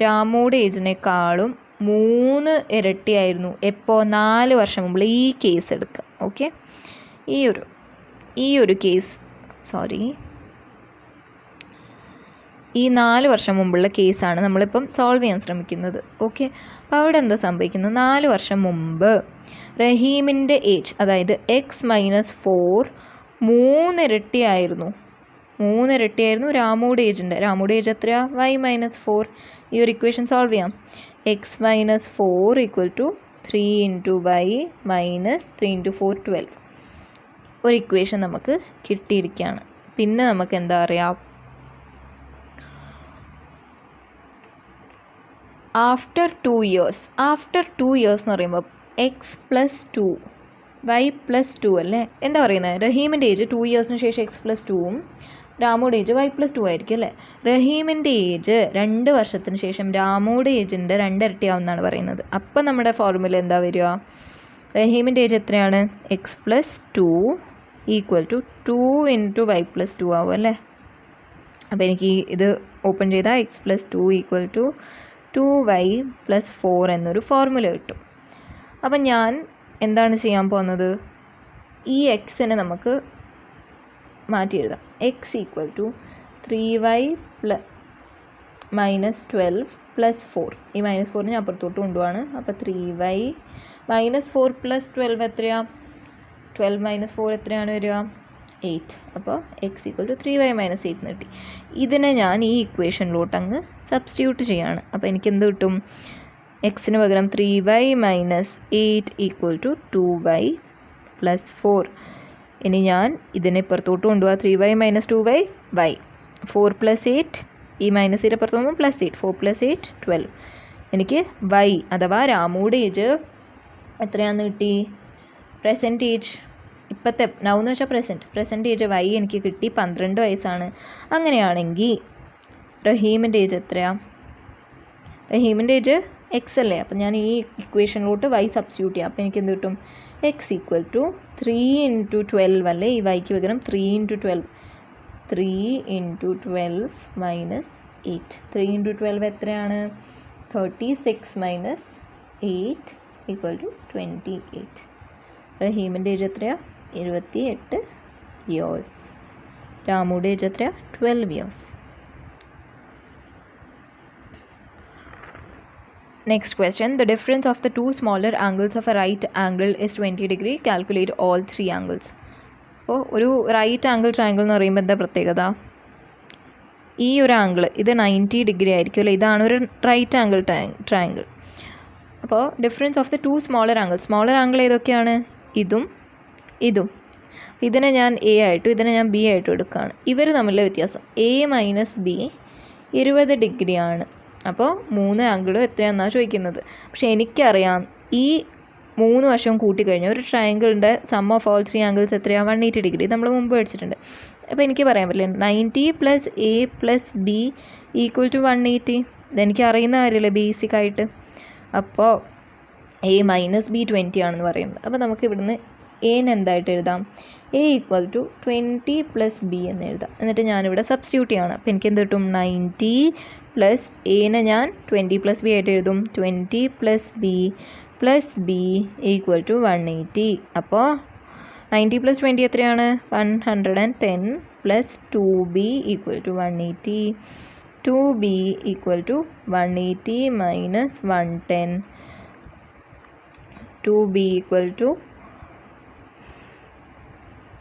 രാമുയുടെ ഏജിനേക്കാളും 3 ഇരട്ടിയായിരുന്നു. എപ്പോൾ? 4 വർഷം മുമ്പ്. ഈ കേസ് എടുക്കുക. ഓക്കെ, ഈ ഒരു കേസ് ഈ 4 വർഷം മുമ്പുള്ള കേസാണ് നമ്മളിപ്പം സോൾവ് ചെയ്യാൻ ശ്രമിക്കുന്നത്. ഓക്കെ, അപ്പോൾ അവിടെ എന്താ സംഭവിക്കുന്നത്? 4 വർഷം മുമ്പ് റഹീമിൻ്റെ ഏജ്, അതായത് x-4 3 ഇരട്ടിയായിരുന്നു. രാമുയുടെ ഏജിൻ്റെ. രാമുയുടെ ഏജ് എത്രയാ? y-4. ഈ ഒരു ഇക്വേഷൻ സോൾവ് ചെയ്യാം. x-4 = 3 × y - 3 × 4 12. ഒരു ഇക്വേഷൻ നമുക്ക് കിട്ടിയിരിക്കുകയാണ്. പിന്നെ നമുക്ക് എന്താ അറിയാം? ആഫ്റ്റർ 2 ഇയേഴ്സ് എന്ന് പറയുമ്പോൾ x+2 y+2 അല്ലേ? എന്താ പറയുന്നത്? റഹീമിൻ്റെ ഏജ് 2 ഇയേഴ്സിന് ശേഷം x+2ഉം രാമുയുടെ ഏജ് y+2 ആയിരിക്കും അല്ലേ? റഹീമിൻ്റെ ഏജ് 2 വർഷത്തിന് ശേഷം രാമുയുടെ ഏജിൻ്റെ 2 ഇരട്ടിയാവുമെന്നാണ് പറയുന്നത്. അപ്പം നമ്മുടെ ഫോർമുല എന്താ വരിക? റഹീമിൻ്റെ ഏജ് എത്രയാണ്? x+2 = 2 × y+2 ആവും അല്ലേ? അപ്പോൾ എനിക്ക് ഇത് ഓപ്പൺ ചെയ്താൽ x+2 = 2y+4 എന്നൊരു ഫോർമുല കിട്ടും. അപ്പം ഞാൻ എന്താണ് ചെയ്യാൻ പോകുന്നത്? ഈ എക്സിനെ നമുക്ക് മാറ്റി എഴുതാം. x = 3y - 12 + 4. ഈ -4 ഞാൻ അപ്പുറത്തോട്ട് കൊണ്ടുപോവാണ്. അപ്പോൾ 3y - 4 + 12 എത്രയാ? 12 - 4 എത്രയാണ് വരിക? 8. അപ്പോൾ x = 3y - 8 എന്ന് കിട്ടി. ഇതിനെ ഞാൻ ഈ ഇക്വേഷനിലോട്ട് അങ്ങ് സബ്സ്റ്റിറ്റ്യൂട്ട് ചെയ്യാണ്. അപ്പോൾ എനിക്ക് എന്ത് കിട്ടും? എക്സിന് പകരം 3y - 8 = 2y + 4. ഇനി ഞാൻ ഇതിനെ പുറത്തോട്ട് കൊണ്ടുപോകാം. 3y - 2y y. 4 + 8, ഈ -8 പുറത്ത് പോകുമ്പോൾ +8. 4 + 8 12. എനിക്ക് y അഥവാ രാമുയുടെ ഏജ് എത്രയാണെന്ന് കിട്ടി? പ്രസൻറ്റ് ഏജ്, ഇപ്പോഴത്തെ നൗ എന്ന് വെച്ചാൽ പ്രസൻറ്റ് ഏജ് y എനിക്ക് കിട്ടി 12 വയസ്സാണ്. അങ്ങനെയാണെങ്കിൽ റഹീമിൻ്റെ ഏജ് എത്രയാണ്? റഹീമിൻ്റെ ഏജ് x അല്ലേ? അപ്പം ഞാൻ ഈ ഇക്വേഷനിലോട്ട് y സബ്സ്റ്റിറ്റ്യൂട്ട് ചെയ്യാം. അപ്പോൾ എനിക്ക് എന്ത് കിട്ടും? x = 3 × 12 അല്ലേ? ഈ yക്ക് പകരം 3 × 12. 3 × 12 - 8. 3 × 12 എത്രയാണ്? 36 - 8 = 28. റഹീമിൻ്റെ ഏജ് എത്രയാണ്? 28 ഇയേഴ്സ്. രാമുയുടെ ഏജ് എത്രയാണ്? 12 years. Next question. The difference of the two smaller angles of a right angle is 20 degree. Calculate all 3 angles. അപ്പോൾ ഒരു റൈറ്റ് ആംഗിൾ ട്രയാങ്കിൾ എന്ന് പറയുമ്പോൾ എന്താ പ്രത്യേകത? ഈ ഒരു ആംഗിൾ ഇത് 90 ഡിഗ്രി ആയിരിക്കും അല്ലേ? ഇതാണ് ഒരു റൈറ്റ് ആംഗിൾ ട്രയാങ്കിൾ. അപ്പോൾ difference of the 2 smaller angle ഏതൊക്കെയാണ്? ഇതും ഇതിനെ ഞാൻ എ ആയിട്ടും ഇതിനെ ഞാൻ ബി ആയിട്ടും എടുക്കുകയാണ്. ഇവർ തമ്മിലുള്ള വ്യത്യാസം a - b 20 ഡിഗ്രിയാണ്. അപ്പോൾ 3 ആംഗിളും എത്രയാണെന്നാണ് ചോദിക്കുന്നത്. പക്ഷേ എനിക്കറിയാം ഈ 3 വശവും കൂട്ടിക്കഴിഞ്ഞാൽ ഒരു ട്രയാങ്കിളിൻ്റെ സം ഓഫ് ഓൾ 3 ആംഗിൾസ് എത്രയാണ്? 180 ഡിഗ്രി. നമ്മൾ മുമ്പ് പഠിച്ചിട്ടുണ്ട്. അപ്പോൾ എനിക്ക് പറയാൻ പറ്റില്ല 90 + a + b = 180. ഇതെനിക്ക് അറിയുന്ന കാര്യമല്ലേ ബേസിക്കായിട്ട്. അപ്പോൾ a - b 20 ആണെന്ന് പറയുന്നത്. അപ്പോൾ നമുക്ക് ഇവിടുന്ന് എന് എന്തായിട്ട് എഴുതാം? a = 20 + b എന്ന് എഴുതാം. എന്നിട്ട് ഞാനിവിടെ സബ്സ്റ്റിറ്റ്യൂട്ട് ചെയ്യാണ്. അപ്പോൾ എനിക്ക് എന്ത് കിട്ടും? 90 + എനെ ഞാൻ 20 + b ആയിട്ട് എഴുതും. 20 + b + b = 180. അപ്പോൾ 90 + 20 എത്രയാണ്? 110 + 2b = 180. 2b = 180 - 110. 2b =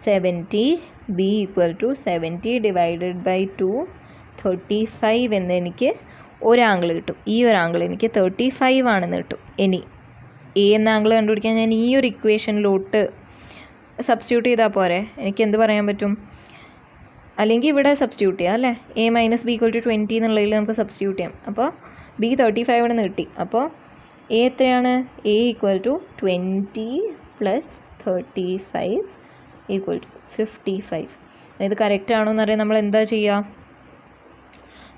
70. b = 70 / 2 35 എന്ന് എനിക്ക് ഒരു ആംഗിൾ കിട്ടും. ഈ ഒരു ആംഗിൾ എനിക്ക് 35 ആണെന്ന് കിട്ടും. ഇനി എ എന്ന ആംഗിൾ കണ്ടുപിടിക്കാൻ ഞാൻ ഈ ഒരു ഇക്വേഷനിലോട്ട് സബ്സ്റ്റിറ്റ്യൂട്ട് ചെയ്താൽ പോരെ? എനിക്ക് എന്ത് പറയാൻ പറ്റും? അല്ലെങ്കിൽ ഇവിടെ സബ്സ്റ്റിറ്റ്യൂട്ട് ചെയ്യാം അല്ലേ? a - b = 20 എന്നുള്ളതിൽ നമുക്ക് സബ്സ്റ്റിറ്റ്യൂട്ട് ചെയ്യാം. അപ്പോൾ b 35 ആണെന്ന് കിട്ടി. അപ്പോൾ a എത്രയാണ്? a = 20 + 35 = 55. ഇത് കറക്റ്റ് ആണോ എന്നറിയാൻ നമ്മൾ എന്താ ചെയ്യുക?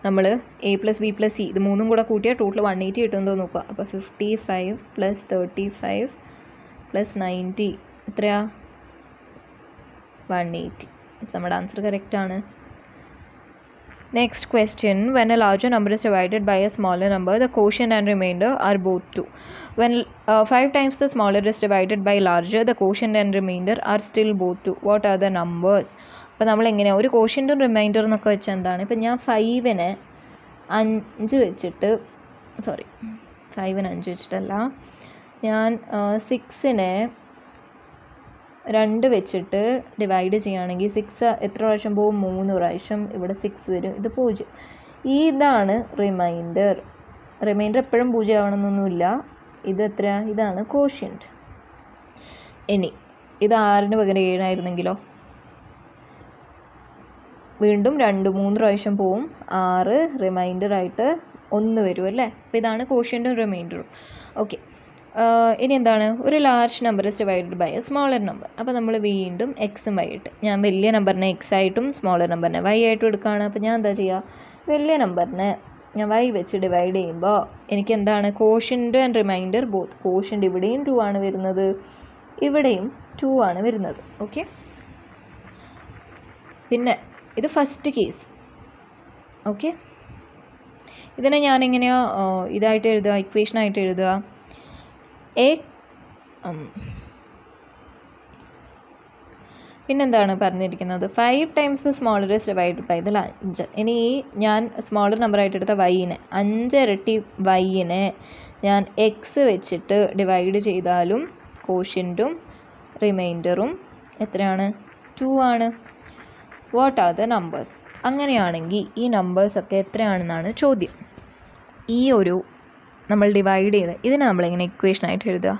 നമ്മൾ a + b + c ഇത് മൂന്നും കൂടെ കൂട്ടിയാൽ ടോട്ടൽ 180 കിട്ടുമെന്നോ നോക്കുക. അപ്പോൾ 55 + 35 + 90 എത്രയാ? 180. നമ്മുടെ ആൻസർ കറക്റ്റ് ആണ്. Next question. When a larger number is divided by a smaller number, the quotient and remainder are both 2. When 5 times the smaller is divided by larger, the quotient and remainder are still both 2. What are the numbers? അപ്പോൾ നമ്മളെങ്ങനെയാണ് ഒരു കോഷ്യൻറ്റും റിമൈൻഡറും എന്നൊക്കെ വെച്ചാൽ എന്താണ്, ഇപ്പം ഞാൻ 5നെ 5 വെച്ചിട്ട് 5നെ 5 വെച്ചിട്ടല്ല, ഞാൻ 6നെ 2 വെച്ചിട്ട് ഡിവൈഡ് ചെയ്യുകയാണെങ്കിൽ 6 എത്ര പ്രാവശ്യം പോകും? 3 പ്രാവശ്യം. ഇവിടെ 6 വരും, ഇത് 0. ഇതാണ് റിമൈൻഡർ. റിമൈൻഡർ എപ്പോഴും 0 ആവണമെന്നൊന്നുമില്ല. ഇത് എത്ര? ഇതാണ് കോഷ്യൻറ്റ്. ഇനി ഇത് 6ന് പകരം 7 ആയിരുന്നെങ്കിലോ? വീണ്ടും 2 3 പ്രാവശ്യം പോവും, 6 റിമൈൻഡറായിട്ട് 1 വരും അല്ലേ. അപ്പോൾ ഇതാണ് കോഷ്യൻറ്റും റിമൈൻഡറും. ഓക്കെ, ഇനി എന്താണ്? ഒരു large number is divided by a smaller number. അപ്പോൾ നമ്മൾ വീണ്ടും എക്സും വൈ ഇട്ട്, ഞാൻ വലിയ നമ്പറിനെ എക്സ് ആയിട്ടും സ്മോളർ നമ്പറിനെ വൈ ആയിട്ടും എടുക്കുകയാണ്. അപ്പോൾ ഞാൻ എന്താ ചെയ്യുക? വലിയ നമ്പറിനെ ഞാൻ വൈ വെച്ച് ഡിവൈഡ് ചെയ്യുമ്പോൾ എനിക്ക് എന്താണ്? Quotient and reminder both. Quotient ഇവിടെയും 2 ആണ് വരുന്നത്, ഇവിടെയും 2 ആണ് വരുന്നത്. ഓക്കെ, പിന്നെ ഇത് ഫസ്റ്റ് കേസ്. ഓക്കെ, ഇതിനെ ഞാനെങ്ങനെയാണ് ഇതായിട്ട് എഴുതുക? ഇക്വേഷനായിട്ട് എഴുതുക. പിന്നെന്താണ് പറഞ്ഞിരിക്കുന്നത്? 5 times the smaller is divided by the large. ഇനി ഞാൻ സ്മോളർ നമ്പറായിട്ട് എടുത്ത വൈനെ 5 ഇരട്ടി വൈനെ ഞാൻ എക്സ് വെച്ചിട്ട് ഡിവൈഡ് ചെയ്താലും കോഷ്യൻറ്റും റിമൈൻഡറും എത്രയാണ്? 2 ആണ്. What are the numbers? അങ്ങനെയാണെങ്കിൽ ഈ നമ്പേഴ്സൊക്കെ എത്രയാണെന്നാണ് ചോദ്യം. ഈ ഒരു നമ്മൾ ഡിവൈഡ് ചെയ്ത് ഇതിനെ നമ്മളെങ്ങനെ ഇക്വേഷനായിട്ട് എഴുതുക?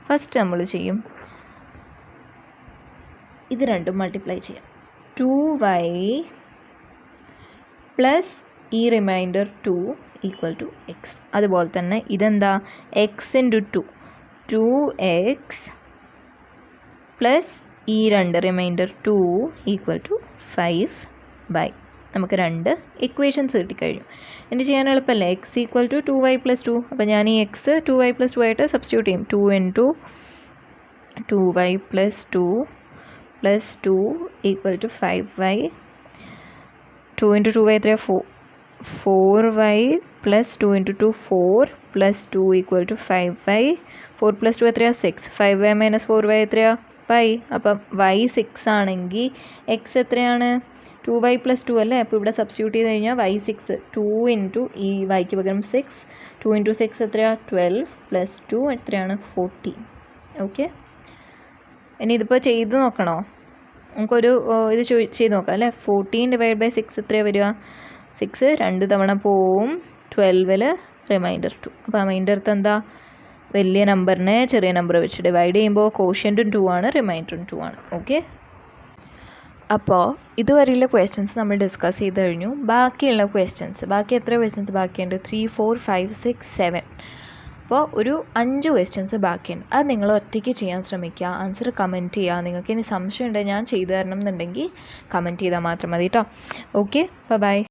ഫസ്റ്റ് നമ്മൾ ചെയ്യും, ഇത് രണ്ടും മൾട്ടിപ്ലൈ ചെയ്യാം. 2y പ്ലസ് ഈ റിമൈൻഡർ 2 ഈക്വൽ ടു എക്സ്. അതുപോലെ തന്നെ ഇതെന്താ? എക്സ് ഇൻറ്റു 2, 2x പ്ലസ് ഈ 2 റിമൈൻഡർ 2 ഈക്വൽ ടു 5y. നമുക്ക് 2 ഇക്വേഷൻസ് കിട്ടിക്കഴിഞ്ഞു. ഇനി ചെയ്യാൻ എളുപ്പമല്ലേ? X equal to 2y plus 2. അപ്പോൾ ഞാൻ ഈ എക്സ് 2y പ്ലസ് 2 ആയിട്ട് സബ്സ്റ്റിറ്റ്യൂട്ട് ചെയ്യും. 2 into 2y plus 2 plus 2 equal to 5y. 2 into 2y എത്രയാണ്? 4y plus 2 into 2 4 plus 2 equal to 5y. 4 plus 2 എത്രയാണ്? 6. 5y മൈനസ് 4y എത്രയാണ്? y. അപ്പം y 6 ആണെങ്കിൽ എക്സ് എത്രയാണ്? 2y പ്ലസ് 2 അല്ലേ. അപ്പോൾ ഇവിടെ സബ്സ്റ്റിറ്റ്യൂട്ട് ചെയ്ത് കഴിഞ്ഞാൽ y 6. 2 ഇൻറ്റു ഈ വൈക്ക് പകരം 6. 2 ഇൻറ്റു 6 എത്രയാണ്? 12 പ്ലസ് 2 എത്രയാണ്? 14. ഓക്കെ, ഇനി ഇതിപ്പോൾ ചെയ്ത് നോക്കണോ? നമുക്കൊരു ഇത് ചെയ്ത് നോക്കാം അല്ലേ. 14 ഡിവൈഡ് ബൈ 6 എത്രയാണ് വരിക? 6 2 തവണ പോവും, 12ൽ റിമൈൻഡർ 2. അപ്പോൾ റിമൈൻഡർ എന്താ? വലിയ നമ്പറിനെ ചെറിയ നമ്പർ വെച്ച് ഡിവൈഡ് ചെയ്യുമ്പോൾ കോഷ്യൻറ്റും 2 ആണ്, റിമൈൻഡറും 2 ആണ്. ഓക്കെ, അപ്പോൾ ഇതുവരെയുള്ള ക്വസ്റ്റ്യൻസ് നമ്മൾ ഡിസ്കസ് ചെയ്ത് കഴിഞ്ഞു. ബാക്കിയുള്ള ക്വസ്റ്റ്യൻസ്, ബാക്കി എത്ര ക്വസ്റ്റ്യൻസ് ബാക്കിയുണ്ട്? 3 4 5 6 7. അപ്പോൾ ഒരു 5 ക്വസ്റ്റ്യൻസ് ബാക്കിയുണ്ട്. അത് നിങ്ങൾ ഒറ്റയ്ക്ക് ചെയ്യാൻ ശ്രമിക്കുക. ആൻസർ കമൻറ്റ് ചെയ്യുക. നിങ്ങൾക്ക് ഇനി സംശയം ഉണ്ടെങ്കിൽ ഞാൻ ചെയ്തു തരണം എന്നുണ്ടെങ്കിൽ കമൻറ്റ് ചെയ്താൽ മാത്രം മതി കേട്ടോ. Okay, by.